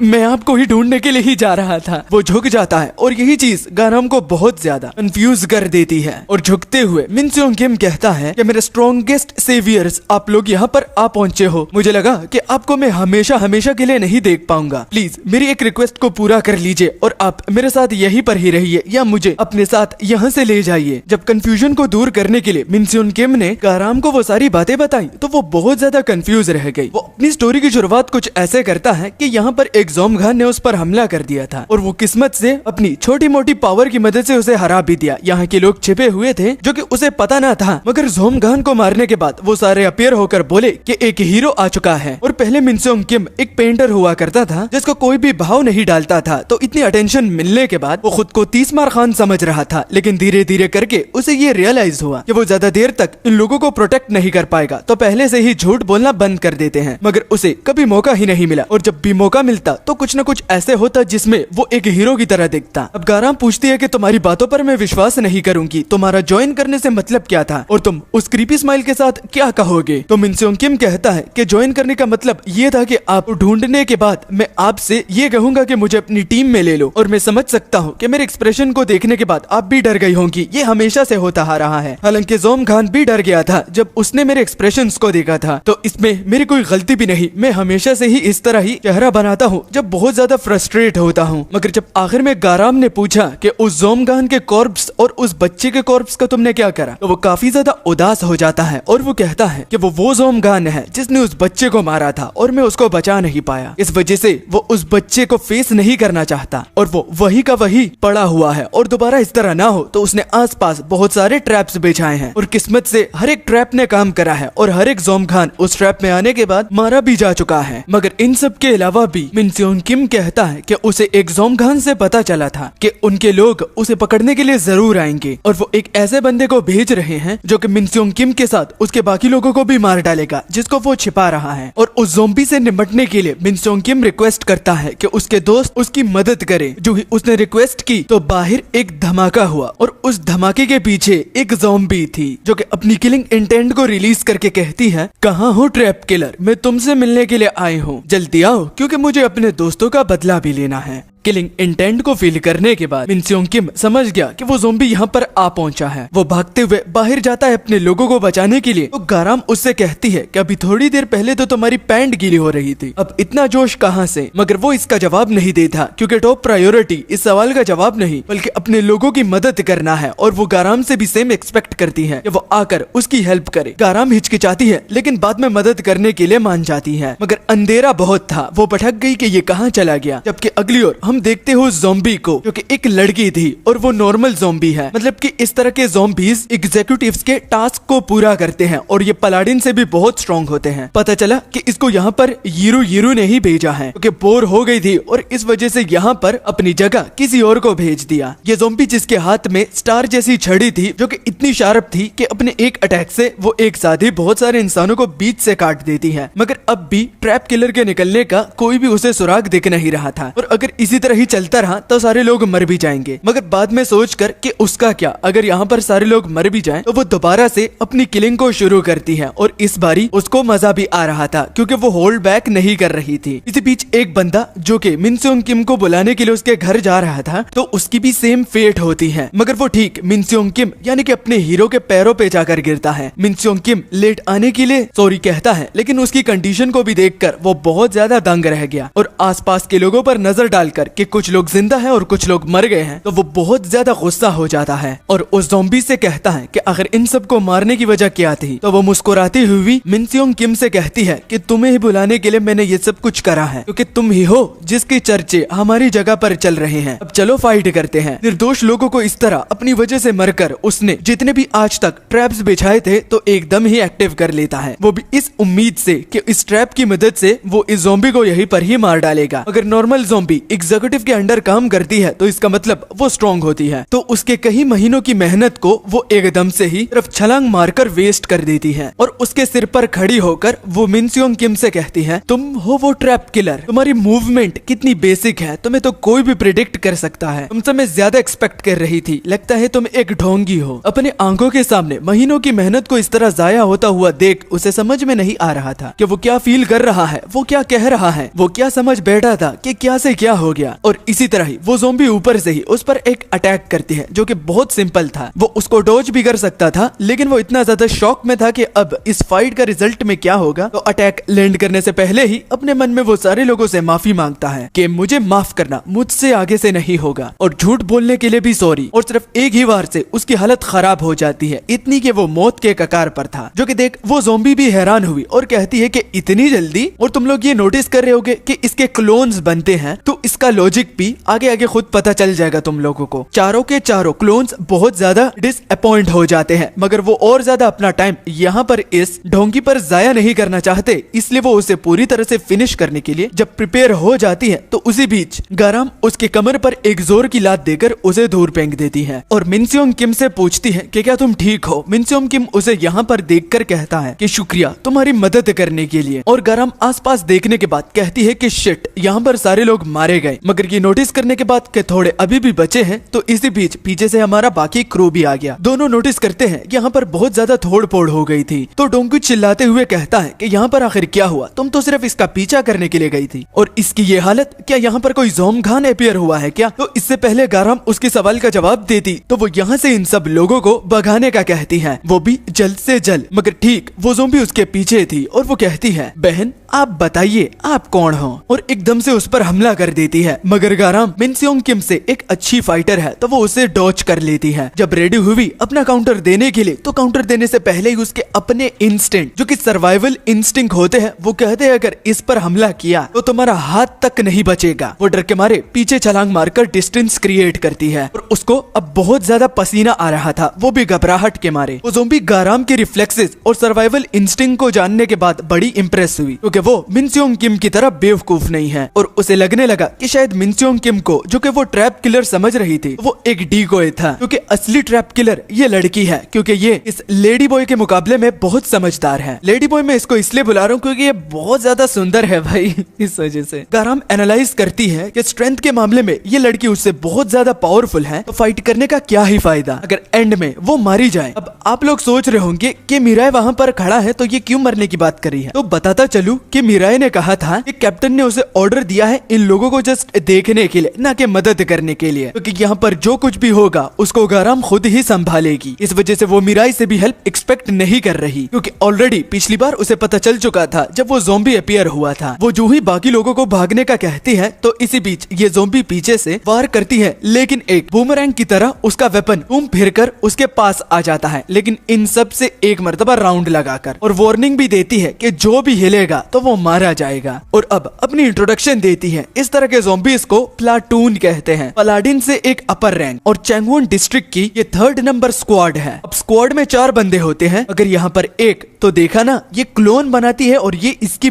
मैं आपको ही ढूंढने के लिए ही जा रहा था। वो झुक जाता है और यही चीज गाराम को बहुत ज्यादा कंफ्यूज कर देती है। और झुकते हुए मिन स्योंग किम कहता है कि मेरे स्ट्रॉन्गेस्ट सेवियर्स, आप लोग यहाँ पर आ पहुंचे हो। मुझे लगा कि आपको मैं हमेशा हमेशा के लिए नहीं देख पाऊंगा। प्लीज मेरी एक रिक्वेस्ट को पूरा कर लीजिए और आप मेरे साथ यहीं पर ही रहिए या मुझे अपने साथ यहाँ से ले जाइए। जब कंफ्यूजन को दूर करने के लिए मिन स्योंग किम ने गाराम को वो सारी बातें बताई तो वो बहुत ज्यादा कंफ्यूज रह गई। वो अपनी स्टोरी की शुरुआत कुछ ऐसे करता है कि यहाँ पर एक ज़ोमगान ने उस पर हमला कर दिया था और वो किस्मत से अपनी छोटी मोटी पावर की मदद से उसे हरा भी दिया। यहाँ के लोग छिपे हुए थे जो कि उसे पता ना था, मगर ज़ोमगान को मारने के बाद वो सारे अपीयर होकर बोले कि एक हीरो आ चुका है। और पहले मिन स्योंग किम एक पेंटर हुआ करता था जिसको कोई भी भाव नहीं डालता था, तो इतनी अटेंशन मिलने के बाद वो खुद को तीसमार खान समझ रहा था। लेकिन धीरे धीरे करके उसे ये रियलाइज हुआ कि वो ज्यादा देर तक इन लोगों को प्रोटेक्ट नहीं कर पाएगा, तो पहले से ही झूठ बोलना बंद कर देते हैं। मगर उसे कभी मौका ही नहीं मिला और जब भी मौका मिलता तो कुछ न कुछ ऐसे होता जिसमें वो एक हीरो की तरह दिखता। अब गाराम पूछती है कि तुम्हारी बातों पर मैं विश्वास नहीं करूंगी, तुम्हारा ज्वाइन करने से मतलब क्या था और तुम उस क्रीपी स्माइल के साथ क्या कहोगे। तो मिन स्योंग किम कहता है कि ज्वाइन करने का मतलब ये था कि आप ढूंढने के बाद मैं आपसे ये कहूंगा कि मुझे अपनी टीम में ले लो। और मैं समझ सकता हूँ कि मेरे एक्सप्रेशन को देखने के बाद आप भी डर गई होंगी, ये हमेशा से होता आ रहा है। हालांकि ज़ोमगान भी डर गया था जब उसने मेरे एक्सप्रेशंस को देखा था, तो इसमें मेरी कोई गलती भी नहीं। मैं हमेशा से ही इस तरह ही चेहरा बनाता हूँ जब बहुत ज्यादा फ्रस्ट्रेट होता हूँ। मगर जब आखिर में गाराम ने पूछा कि उस ज़ोमगान के कॉर्प्स और उस बच्चे के कॉर्प्स का तुमने क्या करा, तो वो काफी ज्यादा उदास हो जाता है और वो कहता है कि वो ज़ोमगान है जिसने उस बच्चे को मारा था और मैं उसको बचा नहीं पाया। इस वजह से वो उस बच्चे को फेस नहीं करना चाहता और वो वही का वही पड़ा हुआ है और दोबारा इस तरह ना हो तो उसने आसपास बहुत सारे ट्रैप्स बिछाए हैं और किस्मत से हर एक ट्रैप ने काम करा है और हर एक ज़ोमगान उस ट्रैप में आने के बाद मारा भी जा चुका है। मगर इन सब के अलावा भी मिन स्योंग किम कहता है कि उसे एक ज़ोमगान से पता चला था कि उनके लोग उसे पकड़ने के लिए जरूर आएंगे और वो एक ऐसे बंदे को भेज रहे हैं जो कि मिन स्योंग किम के साथ उसके बाकी लोगों को भी मार डालेगा जिसको वो छिपा रहा है। और उस ज़ोंबी से निपटने के लिए मिन स्योंग किम रिक्वेस्ट करता है कि उसके दोस्त उसकी मदद करे। जो ही उसने रिक्वेस्ट की तो बाहर एक धमाका हुआ और उस धमाके के पीछे एक ज़ोंबी थी जो कि अपनी किलिंग इंटेंट को रिलीज करके कहती है, कहाँ हो ट्रैप किलर, मैं तुमसे मिलने के लिए आई हूँ, जल्दी आओ क्योंकि मुझे अपने दोस्तों का बदला भी लेना है। किलिंग इंटेंट को फील करने के बाद मिन स्योंग किम समझ गया कि वो ज़ोंबी यहाँ पर आ पहुंचा है। वो भागते हुए बाहर जाता है अपने लोगों को बचाने के लिए, तो गाराम उससे कहती है कि अभी थोड़ी देर पहले तो तुम्हारी पैंट गीली हो रही थी, अब इतना जोश कहाँ से। मगर वो इसका जवाब नहीं देता क्योंकि टॉप प्रायोरिटी इस सवाल का जवाब नहीं बल्कि अपने लोगों की मदद करना है और वो गाराम से भी सेम एक्सपेक्ट करती है कि वो आकर उसकी हेल्प करे। गाराम हिचकिचाती है लेकिन बाद में मदद करने के लिए मान जाती है, मगर अंधेरा बहुत था, वो भटक गई कि ये कहाँ चला गया। जबकि अगली ओर हम देखते हो ज़ोंबी को जो कि एक लड़की थी और वो नॉर्मल ज़ोंबी है, मतलब कि इस तरह के ज़ोंबीज एग्जीक्यूटिव्स के टास्क को पूरा करते हैं और ये पलाडिन से भी बहुत स्ट्रॉन्ग होते हैं। पता चला कि इसको यहाँ पर यीरू ने ही भेजा है क्योंकि बोर हो गई थी और इस वजह से यहाँ पर अपनी जगह किसी और को भेज दिया। ये ज़ोंबी जिसके हाथ में स्टार जैसी छड़ी थी जो कि इतनी शार्प थी कि अपने एक अटैक से वो एक साथ ही बहुत सारे इंसानों को बीच से काट देती है। मगर अब भी ट्रैप किलर के निकलने का कोई भी उसे सुराग दिख नहीं रहा था और अगर इसी तरह ही चलता रहा तो सारे लोग मर भी जाएंगे। मगर बाद में सोचकर कि उसका क्या, अगर यहाँ पर सारे लोग मर भी जाएं तो वो दोबारा से अपनी किलिंग को शुरू करती है और इस बारी उसको मजा भी आ रहा था क्योंकि वो होल्ड बैक नहीं कर रही थी। इसी बीच एक बंदा जो कि मिन स्योंग किम को बुलाने के लिए उसके घर जा रहा था तो उसकी भी सेम फेट होती है, मगर वो ठीक मिन स्योंग किम यानी कि अपने हीरो के पैरों पे जाकर गिरता है। मिन स्योंग किम लेट आने के लिए सॉरी कहता है लेकिन उसकी कंडीशन को भी देखकर वो बहुत ज्यादा दंग रह गया और आसपास के लोगों पर नजर डालकर कि कुछ लोग जिंदा है और कुछ लोग मर गए हैं तो वो बहुत ज्यादा गुस्सा हो जाता है और उस ज़ोंबी से कहता है कि आखिर इन सबको मारने की वजह क्या थी। तो वो मुस्कुराती हुई मिन स्योंग किम से कहती है कि तुम्हें ही बुलाने के लिए मैंने ये सब कुछ करा है क्योंकि तुम ही हो जिसके चर्चे हमारी जगह पर चल रहे हैं, अब चलो फाइट करते हैं। निर्दोष लोगों को इस तरह अपनी वजह से मरकर उसने जितने भी आज तक ट्रैप्स बिछाए थे तो एकदम ही एक्टिव कर लेता है, वो भी इस उम्मीद से कि इस ट्रैप की मदद से वो इस ज़ोंबी को यहीं पर ही मार डालेगा। अगर नॉर्मल ज़ोंबी एग्जीक्यूटिव के अंडर काम करती है तो इसका मतलब वो स्ट्रॉन्ग होती है। तो उसके कई महीनों की मेहनत को वो एकदम से ही सिर्फ छलांग मारकर वेस्ट कर देती है और उसके सिर पर खड़ी होकर वो मिन सियोंग किम से कहती है, तुम हो वो ट्रैप किलर, तुम्हारी मूवमेंट कितनी बेसिक है, तुम्हें तो कोई भी प्रिडिक्ट कर सकता है, तुमसे मैं ज्यादा एक्सपेक्ट कर रही थी, लगता है तुम एक ढोंगी हो। अपने आंखों के सामने महीनों की मेहनत को इस तरह जाया होता हुआ देख उसे समझ में नहीं आ रहा था कि वो क्या फील कर रहा है, वो क्या कह रहा है, वो क्या समझ बैठा था कि क्या से क्या हो गया। और इसी तरह ही वो ज़ॉम्बी ऊपर से ही उस पर एक अटैक करती है जो कि बहुत सिंपल था। वो उसको डॉज भी कर सकता था, लेकिन वो इतना ज्यादा शॉक में था कि अब इस फाइट का रिजल्ट में क्या होगा। तो अटैक लैंड करने से पहले ही अपने मन में वो सारे लोगों से माफी मांगता है कि मुझे माफ करना, मुझसे आगे से नहीं होगा, और झूठ बोलने के लिए भी सॉरी। और सिर्फ एक ही बार से उसकी हालत खराब हो जाती है, इतनी कि वो मौत के कगार पर था। जो कि देख वो ज़ॉम्बी भी हैरान हुई और कहती है कि इतनी जल्दी, और तुम लोग ये नोटिस कर रहे होगे कि इसके क्लोन्स बनते हैं, तो इसका लॉजिक भी आगे आगे खुद पता चल जाएगा तुम लोगों को। चारों के चारों क्लोन्स बहुत ज्यादा डिसअपॉइंट हो जाते हैं, मगर वो और ज्यादा अपना टाइम यहाँ पर इस ढोंगी पर जाया नहीं करना चाहते, इसलिए वो उसे पूरी तरह से फिनिश करने के लिए जब प्रिपेयर हो जाती है तो उसी बीच गाराम उसके कमर पर एक जोर की लात देकर उसे दूर फेंक देती है और मिन सियोंग किम से पूछती है कि क्या तुम ठीक हो। मिन सियोंग किम उसे यहाँ पर देखकर कहता है कि शुक्रिया तुम्हारी मदद करने के लिए, और गाराम आसपास देखने के बाद कहती है कि शिट, यहाँ पर सारे लोग मारे गए। मगर ये नोटिस करने के बाद कि थोड़े अभी भी बचे हैं, तो इसी बीच पीछे से हमारा बाकी क्रू भी आ गया। दोनों नोटिस करते हैं यहाँ पर बहुत ज्यादा तोड़ फोड़ हो गई थी। तो डोंगू चिल्लाते हुए कहता है कि यहाँ पर आखिर क्या हुआ, तुम तो सिर्फ इसका पीछा करने के लिए गई थी, और इसकी ये हालत, क्या यहाँ पर कोई ज़ोंबखान अपीयर हुआ है क्या। तो इससे पहले गाराम उसके सवाल का जवाब देती तो वो यहाँ से इन सब लोगों को भगाने का कहती है, वो भी जल्द से जल्द। मगर ठीक वो ज़ॉम्बी उसके पीछे थी और वो कहती है, बहन आप बताइए आप कौन हो, और एकदम से उस पर हमला कर देती है। मगर गाराम मिन सियोंग किम से एक अच्छी फाइटर है तो वो उसे डॉच कर लेती है। जब रेडी हुई अपना काउंटर देने के लिए, तो काउंटर देने से पहले ही उसके अपने इंस्टिंक्ट जो कि सर्वाइवल इंस्टिंक्ट होते हैं, वो कहते हैं अगर इस पर हमला किया तो तुम्हारा हाथ तक नहीं बचेगा। वो डर के मारे पीछे छलांग मारकर डिस्टेंस क्रिएट करती है और उसको अब बहुत ज्यादा पसीना आ रहा था, वो भी घबराहट के मारे। वो ज़ॉम्बी गाराम के रिफ्लेक्सेस और सर्वाइवल इंस्टिंक्ट को जानने के बाद बड़ी इंप्रेस हुई, क्योंकि वो मिन सियोंग किम की तरह बेवकूफ नहीं है, और उसे लगने लगा कि शायद मिन सियोंग किम को जो कि वो ट्रैप किलर समझ रही थी, वो एक डीकोय था, क्योंकि असली ट्रैप किलर ये लड़की है, क्योंकि ये इस लेडी बॉय के मुकाबले में बहुत समझदार है। लेडी बॉय मैं इसको इसलिए बुला रहा हूँ क्योंकि ये बहुत ज्यादा सुंदर है भाई, इस वजह से। गाराम एनालाइज करती है कि स्ट्रेंथ के मामले में ये लड़की उससे बहुत ज्यादा पावरफुल है, तो फाइट करने का क्या ही फायदा अगर एंड में वो मारी जाए। अब आप लोग सोच रहे होंगे कि मीराय वहाँ पर खड़ा है तो ये क्यों मरने की बात करी है, तो बताता चलूं कि मीराय ने कहा था कि कैप्टन ने उसे ऑर्डर दिया है इन लोगों को जस्ट देखने के लिए, ना कि मदद करने के लिए, क्योंकि यहाँ पर जो कुछ भी होगा उसको गाराम खुद ही संभालेगी। इस वजह से वो मीराय से भी हेल्प एक्सपेक्ट नहीं कर रही, क्योंकि ऑलरेडी पिछली बार उसे पता चल चुका था जब वो ज़ॉम्बी अपीयर हुआ था। वो जो ही बाकी लोगों को भागने का कहती है तो इसी बीच ये ज़ॉम्बी पीछे से वार करती है, लेकिन एक बूमरैंग की तरह उसका वेपन घूम फिरकर उसके पास आ जाता है, लेकिन इन सब से एक मर्तबा राउंड लगाकर, और वार्निंग भी देती है कि जो भी हिलेगा तो वो मारा जाएगा। और अब अपनी इंट्रोडक्शन देती है। इस तरह के ज़ॉम्बीज को प्लाटून कहते हैं। पलाडिन से एक अपर रैंक और चैंगवॉन डिस्ट्रिक्ट की ये 3rd नंबर स्क्वाड है। अब स्क्वाड में 4 बंदे होते हैं, अगर यहाँ पर एक, तो देखा ना ये क्लोन बनाती है और ये इसकी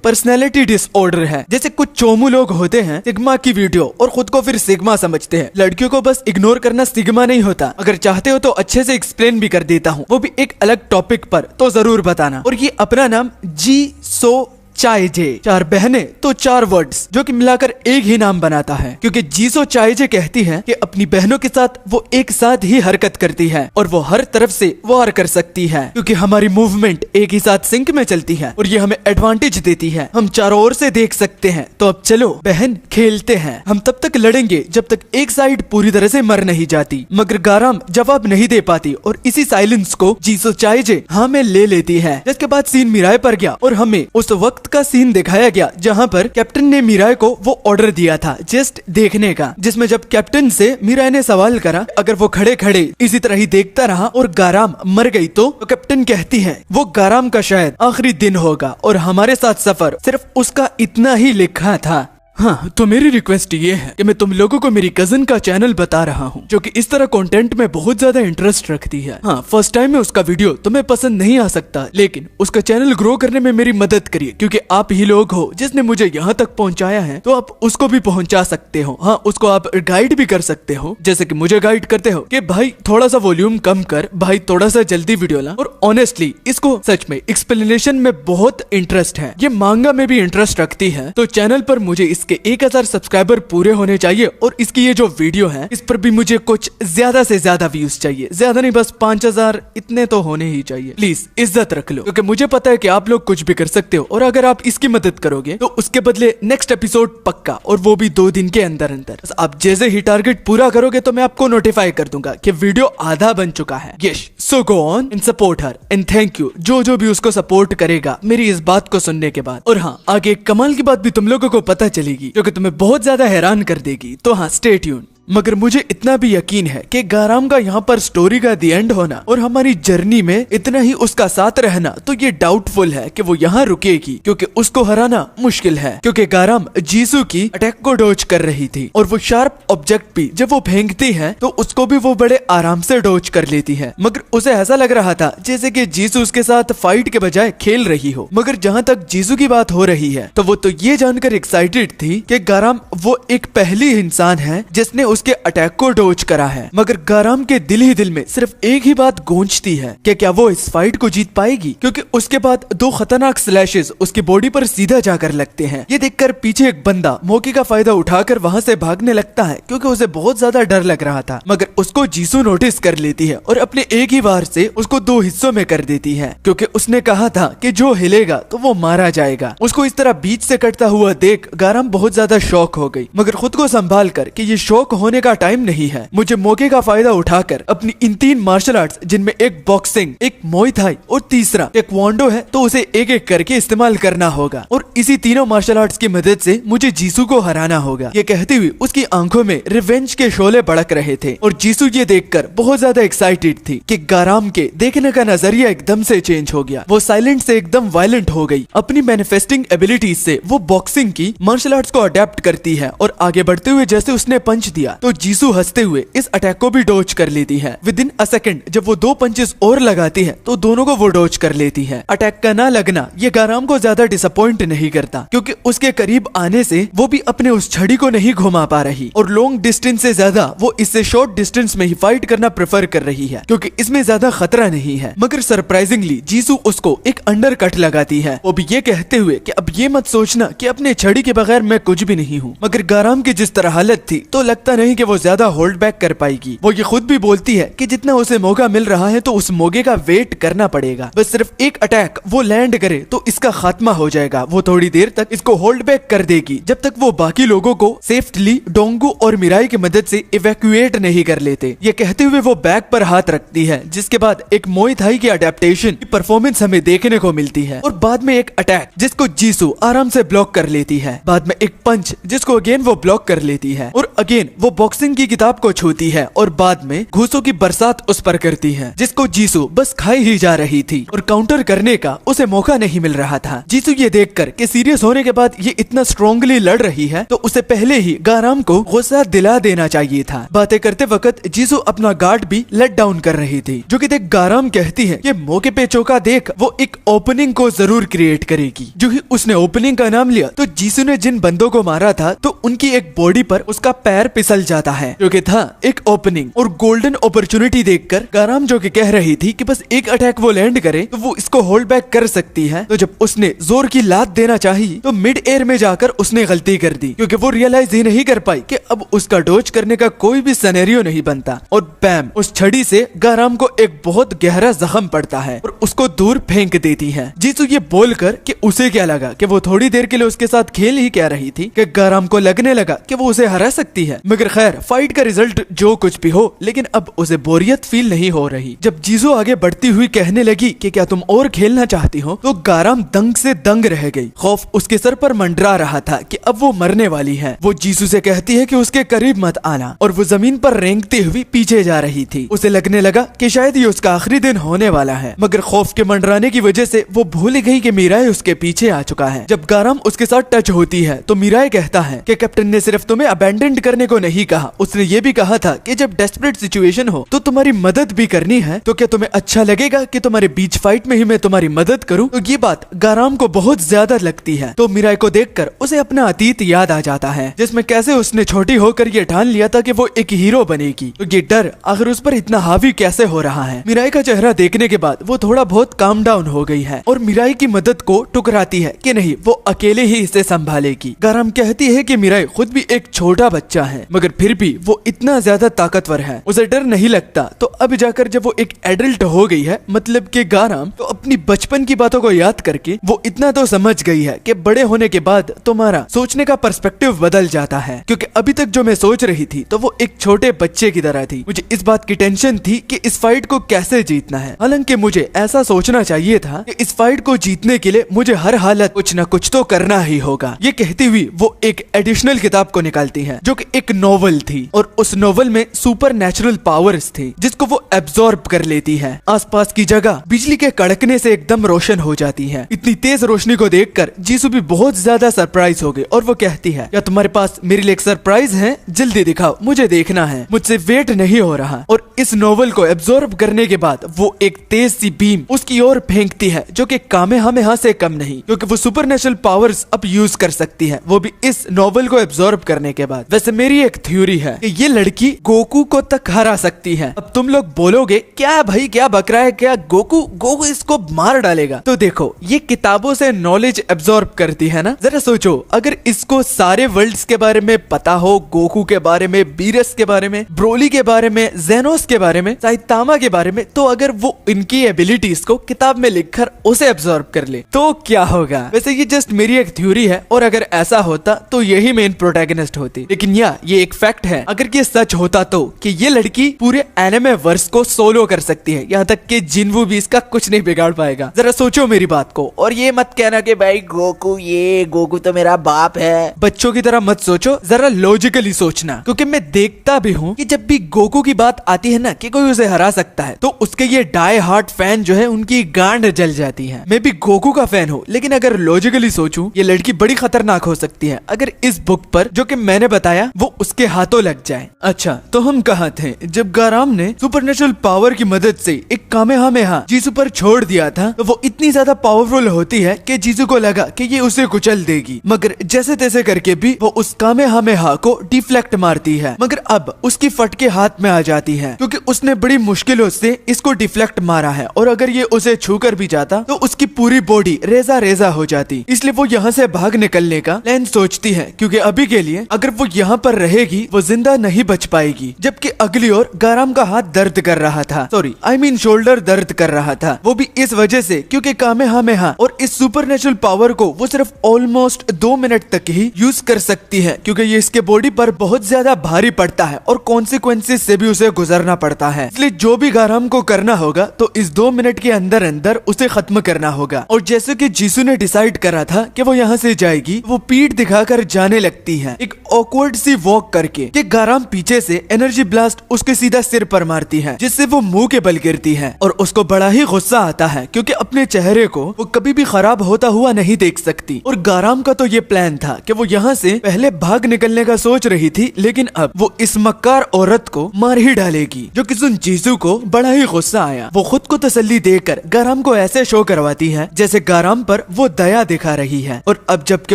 पर्सनैलिटी डिसऑर्डर है। जैसे कुछ चोमू लोग होते हैं सिग्मा की वीडियो और खुद को फिर सिग्मा समझते हैं। लड़कियों को बस इग्नोर करना सिग्मा नहीं होता। अगर चाहते हो तो अच्छे से एक्सप्लेन भी कर देता हूँ, वो भी एक अलग टॉपिक पर, तो जरूर बताना। और ये अपना नाम जी सो चायजे, 4 बहनें तो 4 वर्ड्स जो कि मिलाकर एक ही नाम बनाता है, क्योंकि जीसो चायजे कहती है कि अपनी बहनों के साथ वो एक साथ ही हरकत करती है और वो हर तरफ से वार कर सकती है, क्योंकि हमारी मूवमेंट एक ही साथ सिंक में चलती है और ये हमें एडवांटेज देती है। हम चारों ओर से देख सकते हैं। तो अब चलो बहन खेलते हैं। हम तब तक लड़ेंगे जब तक एक साइड पूरी तरह से मर नहीं जाती। मगर गाराम जवाब नहीं दे पाती और इसी साइलेंस को जीसो चायजे हाँ में ले लेती है। जिसके बाद सीन मीराय पर गया और हमें उस वक्त का सीन दिखाया गया जहां पर कैप्टन ने मीराय को वो ऑर्डर दिया था जस्ट देखने का, जिसमें जब कैप्टन से मीराय ने सवाल करा अगर वो खड़े खड़े इसी तरह ही देखता रहा और गाराम मर गई तो कैप्टन कहती है वो गाराम का शायद आखिरी दिन होगा और हमारे साथ सफर सिर्फ उसका इतना ही लिखा था। हाँ, तो मेरी रिक्वेस्ट ये है कि मैं तुम लोगों को मेरी कजन का चैनल बता रहा हूँ जो कि इस तरह कंटेंट में बहुत ज्यादा इंटरेस्ट रखती है। हाँ, फर्स्ट टाइम में उसका वीडियो तुम्हें पसंद नहीं आ सकता, लेकिन उसका चैनल ग्रो करने में मेरी मदद करिए, क्योंकि आप ही लोग हो जिसने मुझे यहाँ तक पहुँचाया है, तो आप उसको भी पहुँचा सकते हो। हाँ, उसको आप गाइड भी कर सकते हो, जैसे कि मुझे गाइड करते हो कि भाई थोड़ा सा वॉल्यूम कम कर, भाई थोड़ा सा जल्दी वीडियो ला। और ऑनेस्टली इसको सच में एक्सप्लेनेशन में बहुत इंटरेस्ट है, ये मांगा में भी इंटरेस्ट रखती है। तो चैनल पर मुझे इसके 1000 सब्सक्राइबर पूरे होने चाहिए और इसकी ये जो वीडियो है इस पर भी मुझे कुछ ज्यादा से ज्यादा व्यूज चाहिए, ज्यादा नहीं बस 5000 इतने तो होने ही चाहिए। प्लीज इज्जत रख लो, क्योंकि मुझे पता है कि आप लोग कुछ भी कर सकते हो, और अगर आप इसकी मदद करोगे तो उसके बदले नेक्स्ट एपिसोड पक्का, और वो भी 2 दिन के अंदर अंदर। बस आप जैसे ही टारगेट पूरा करोगे तो मैं आपको नोटिफाई कर दूंगा कि वीडियो आधा बन चुका है। Yes, so go on and support her and thank you जो भी उसको सपोर्ट करेगा मेरी इस बात को सुनने के बाद। और हाँ, आगे कमाल की बात भी तुम लोगों को पता चलेगी जो कि तुम्हें बहुत ज्यादा हैरान कर देगी। तो हाँ, स्टे ट्यून। मगर मुझे इतना भी यकीन है कि गाराम का यहाँ पर स्टोरी का दी एंड होना और हमारी जर्नी में इतना ही उसका साथ रहना, तो ये डाउटफुल है कि वो यहाँ रुकेगी, क्योंकि उसको हराना मुश्किल है। क्योंकि गाराम जीसू की अटैक को डोज कर रही थी, और वो शार्प ऑब्जेक्ट भी जब वो फेंकती है तो उसको भी वो बड़े आराम से डोज कर लेती है। मगर उसे ऐसा लग रहा था जैसे कि जीसू उसके साथ फाइट के बजाय खेल रही हो। मगर जहाँ तक जीसू की बात हो रही है तो वो तो ये जानकर एक्साइटेड थी कि गाराम वो एक पहली इंसान है जिसने उसके अटैक को डोज करा है। मगर गाराम के दिल ही दिल में सिर्फ एक ही बात गूंजती है कि क्या वो इस फाइट को जीत पाएगी, क्योंकि उसके बाद 2 खतरनाक स्लैशेस उसकी बॉडी पर सीधा जाकर लगते हैं। ये देखकर पीछे एक बंदा मौके का फायदा उठाकर वहाँ से भागने लगता है, क्योंकि उसे बहुत ज्यादा डर लग रहा था। मगर उसको जीसू नोटिस कर लेती है और अपने एक ही वार से उसको 2 हिस्सों में कर देती है, क्योंकि उसने कहा था कि जो हिलेगा तो वो मारा जाएगा। उसको इस तरह बीच से कटता हुआ देख गाराम बहुत ज्यादा शॉक हो गई, मगर खुद को संभाल कर कि ये शॉक होने का टाइम नहीं है, मुझे मौके का फायदा उठाकर अपनी इन 3 मार्शल आर्ट्स, जिनमें एक बॉक्सिंग, एक मुay थाई और तीसरा टेक्वांडो है, तो उसे एक एक करके इस्तेमाल करना होगा, और इसी तीनों मार्शल आर्ट्स की मदद से मुझे जीसू को हराना होगा। ये कहती हुई उसकी आंखों में रिवेंज के शोले भड़क रहे थे, और जीसू ये देखकर बहुत ज्यादा एक्साइटेड थी कि गाराम के देखने का नजरिया एकदम से चेंज हो गया। वो साइलेंट से एकदम वायलेंट हो गई। अपनी मैनिफेस्टिंग एबिलिटीज से वो बॉक्सिंग की मार्शल आर्ट्स को अडेप्ट करती है, और आगे बढ़ते हुए जैसे उसने पंच दिया तो जीसू हंसते हुए इस अटैक को भी डोज कर लेती है। विद इन अ सेकंड जब वो 2 पंचेस और लगाती है तो दोनों को वो डोज कर लेती है। अटैक का ना लगना ये गाराम को ज्यादा डिसअपॉइंट नहीं करता, क्योंकि उसके करीब आने से वो भी अपने उस छड़ी को नहीं घुमा पा रही, और लॉन्ग डिस्टेंस से ज्यादा वो इससे शॉर्ट डिस्टेंस में ही फाइट करना प्रेफर कर रही है, क्योंकि इसमें ज्यादा खतरा नहीं है। मगर सरप्राइजिंगली जीसू उसको एक अंडर कट लगाती है, वो भी ये कहते हुए कि अब ये मत सोचना कि अपने छड़ी के बगैर मैं कुछ भी नहीं हूँ। मगर गाराम की जिस तरह हालत थी तो लगता नहीं कि वो ज्यादा होल्ड बैक कर पाएगी। वो ये खुद भी बोलती है कि जितना उसे मौका मिल रहा है तो उस मौके का वेट करना पड़ेगा। बस सिर्फ एक अटैक वो लैंड करे तो इसका खात्मा हो जाएगा। वो थोड़ी देर तक इसको होल्ड बैक कर देगी जब तक वो बाकी लोगों को सेफ्टली डोंगू और मिराई की मदद से इवैक्यूएट नहीं कर लेते। ये कहते हुए वो बैक पर हाथ रखती है, जिसके बाद एक मुay थाई की अडेप्टेशन की परफॉर्मेंस हमें देखने को मिलती है, और बाद में एक अटैक जिसको जीसू आराम से ब्लॉक कर लेती है। बाद में एक पंच जिसको अगेन वो ब्लॉक कर लेती है, और अगेन वो बॉक्सिंग की किताब को छूती है, और बाद में घूसों की बरसात उस पर करती है, जिसको जीसू बस खाई ही जा रही थी, और काउंटर करने का उसे मौका नहीं मिल रहा था। जीसू ये देखकर कि सीरियस होने के बाद ये इतना स्ट्रांगली लड़ रही है तो उसे पहले ही गाराम को गुस्सा दिला देना चाहिए था। बातें करते वक्त जीसू अपना गार्ड भी लेट डाउन कर रही थी, जो कि देख गाराम कहती है कि मौके पे चौका देख वो एक ओपनिंग को जरूर क्रिएट करेगी। जो ही उसने ओपनिंग का नाम लिया तो जीसू ने जिन बंदों को मारा था तो उनकी एक बॉडी पर उसका पैर फिसल जाता है, जो कि था एक ओपनिंग और गोल्डन अपॉर्चुनिटी देखकर गाराम जो कि कह रही थी कि बस एक अटैक वो लैंड करे तो वो इसको होल्ड बैक कर सकती है, तो जब उसने जोर की लात देना चाहिए तो मिड एयर में जाकर उसने गलती कर दी, क्योंकि वो रियलाइज ही नहीं कर पाई कि अब उसका डोज करने का कोई भी सिनेरियो नहीं बनता, और बैम उस छड़ी से गाराम को एक बहुत गहरा जख्म पड़ता है और उसको दूर फेंक देती है। जीसू ये बोलकर कि उसे क्या लगा कि वो थोड़ी देर के लिए उसके साथ खेल ही क्या रही थी कि गाराम को लगने लगा कि वो उसे हरा सकती है, मगर खैर फाइट का रिजल्ट जो कुछ भी हो, लेकिन अब उसे बोरियत फील नहीं हो रही। जब जीजू आगे बढ़ती हुई कहने लगी कि क्या तुम और खेलना चाहती हो, तो गाराम दंग से दंग रह गई। खौफ उसके सर पर मंडरा रहा था कि अब वो मरने वाली है। वो जीसू से कहती है कि उसके करीब मत आना, और वो जमीन पर रेंगती हुई पीछे जा रही थी। उसे लगने लगा कि शायद ये उसका आखिरी दिन होने वाला है, मगर खौफ के मंडराने की वजह से वो भूल गई कि मीराए उसके पीछे आ चुका है। जब गाराम उसके साथ टच होती है तो मीराए कहता है कि कैप्टन ने सिर्फ तुम्हें अबैंडन करने को नहीं कहा, उसने ये भी कहा था कि जब डेस्परेट सिचुएशन हो तो तुम्हारी मदद भी करनी है। तो क्या तुम्हें अच्छा लगेगा कि तुम्हारे बीच फाइट में ही मैं तुम्हारी मदद करूं? तो ये बात गाराम को बहुत ज्यादा लगती है। तो मीराए को देखकर उसे अपना अतीत याद आ जाता है, जिसमें कैसे उसने छोटी होकर ये ठान लिया था कि वो एक हीरो बनेगी। तो ये डर आखिर उस पर इतना हावी कैसे हो रहा है? मीराए का चेहरा देखने के बाद वो थोड़ा बहुत काम डाउन हो गई है और मीराए की मदद को टुकराती है कि नहीं, वो अकेले ही इसे संभालेगी। गाराम कहती है कि मीराए खुद भी एक छोटा बच्चा है, मगर फिर भी वो इतना ज्यादा ताकतवर है, उसे डर नहीं लगता। तो अब जाकर जब वो एक एडल्ट हो गई है, मतलब कि गाराम तो अपनी बचपन की बातों को याद करके वो इतना तो समझ गई है कि बड़े होने के बाद तुम्हारा सोचने का पर्सपेक्टिव बदल जाता है। क्योंकि अभी तक जो मैं सोच रही थी तो वो एक छोटे बच्चे की तरह थी। मुझे इस बात की टेंशन थी कि इस फाइट को कैसे जीतना है। हालांकि मुझे ऐसा सोचना चाहिए था कि इस फाइट को जीतने के लिए मुझे हर हालत कुछ न कुछ तो करना ही होगा। ये कहती हुई वो एक एडिशनल किताब को निकालती है, जो कि एक नोवेल थी, और उस नोवेल में सुपर नेचुरल पावर्स थी जिसको वो एब्जॉर्ब कर लेती है। आसपास की जगह बिजली के कड़कने से एकदम रोशन हो जाती है। इतनी तेज रोशनी को देखकर जीसू भी बहुत ज्यादा सरप्राइज हो गई और वो कहती है, क्या तुम्हारे पास मेरे लिए एक सरप्राइज है? जल्दी दिखाओ, मुझे देखना है, मुझसे वेट नहीं हो रहा। और इस नोवेल को एब्जॉर्ब करने के बाद वो एक तेज सी बीम उसकी ओर फेंकती है, जो कि कामेहामेहा से कम नहीं, क्योंकि वो सुपरनेचुरल पावर्स अब यूज कर सकती है, वो भी इस नोवेल को एब्जॉर्ब करने के बाद। वैसे मेरी एक थ्योरी है कि ये लड़की गोकू को तक हरा सकती है। अब तुम लोग बोलोगे क्या भाई क्या बक रहा है, क्या गोकू इसको मार डालेगा? तो देखो, ये किताबों से नॉलेज एब्जॉर्ब करती है ना। जरा सोचो, अगर इसको सारे वर्ल्ड्स के बारे में पता हो, गोकू के बारे में, बीरस के बारे में, ब्रोली के बारे में, जेनोस के बारे में, साइतामा के बारे में, तो अगर वो इनकी एबिलिटीज को किताब में लिखकर उसे एब्जॉर्ब कर ले तो क्या होगा? वैसे ये जस्ट मेरी एक थ्योरी है, और अगर ऐसा होता तो यही मेन प्रोटैगनिस्ट होती। लेकिन ये एक फैक्ट है, अगर ये सच होता तो कि ये लड़की पूरे एनिमे वर्स को सोलो कर सकती है, यहाँ तक कि जिन्वू भी इसका कुछ नहीं बिगाड़ पाएगा। जरा सोचो मेरी बात को, और ये मत कहना कि भाई गोकू तो मेरा बाप है। बच्चों की तरह मत सोचो, जरा लॉजिकली सोचना, क्योंकि मैं देखता भी हूँ कि जब भी गोकू की बात आती है ना कि कोई उसे हरा सकता है, तो उसके ये डाई हार्ट फैन जो है उनकी गांड जल जाती है। मैं भी गोकू का फैन हूँ, लेकिन अगर लॉजिकली सोचूं, ये लड़की बड़ी खतरनाक हो सकती है अगर इस बुक पर जो कि मैंने बताया वो उसके हाथों लग जाए। अच्छा, तो हम कहाँ थे जब गाराम ने सुपरनेचुरल पावर की मदद से एक कामेहामेहा जीसू पर छोड़ दिया था? तो वो इतनी ज्यादा पावरफुल होती है कि जीसू को लगा कि ये उसे कुचल देगी, मगर जैसे तैसे करके भी वो उस कामेहामेहा को डिफ्लेक्ट मारती है। मगर अब उसकी फटके हाथ में आ जाती है, क्योंकि उसने बड़ी मुश्किलों से इसको डिफ्लेक्ट मारा है, और अगर ये उसे छू कर भी जाता तो उसकी पूरी बॉडी रेजा रेजा हो जाती। इसलिए वो यहाँ से भाग निकलने का प्लान सोचती है, क्योंकि अभी के लिए अगर वो यहाँ पर रहेगी वो जिंदा नहीं बच पाएगी। जबकि अगली ओर गाराम का हाथ दर्द कर रहा था, सॉरी आई मीन शोल्डर दर्द कर रहा था, वो भी इस वजह से क्योंकि कामेहामेहा और इस सुपरनेचुरल पावर को वो सिर्फ ऑलमोस्ट 2 मिनट तक ही यूज कर सकती है, क्योंकि ये इसके बॉडी पर बहुत ज्यादा भारी पड़ता है और कॉन्सिक्वेंसेस से भी उसे गुजरना पड़ता है। इसलिए जो भी गाराम को करना होगा तो इस 2 मिनट के अंदर अंदर उसे खत्म करना होगा। और जैसे कि जीसू ने डिसाइड करा था कि वो यहाँ से जाएगी, वो पीठ दिखाकर जाने लगती है, एक ऑकवर्ड सी वॉक करके, कि गाराम पीछे से एनर्जी ब्लास्ट उसके सीधा सिर पर मारती है, जिससे वो मुंह के बल गिरती है। और उसको बड़ा ही गुस्सा आता है, क्योंकि अपने चेहरे को वो कभी भी खराब होता हुआ नहीं देख सकती। और गाराम का तो ये प्लान था कि वो यहाँ से पहले भाग निकलने का सोच रही थी, लेकिन अब वो इस मक्कार औरत को मार ही डालेगी, जो कि सुन जीसू को बड़ा ही गुस्सा आया। वो खुद को तसल्ली देकर गाराम को ऐसे शो करवाती है जैसे गाराम पर वो दया दिखा रही है। और अब जबकि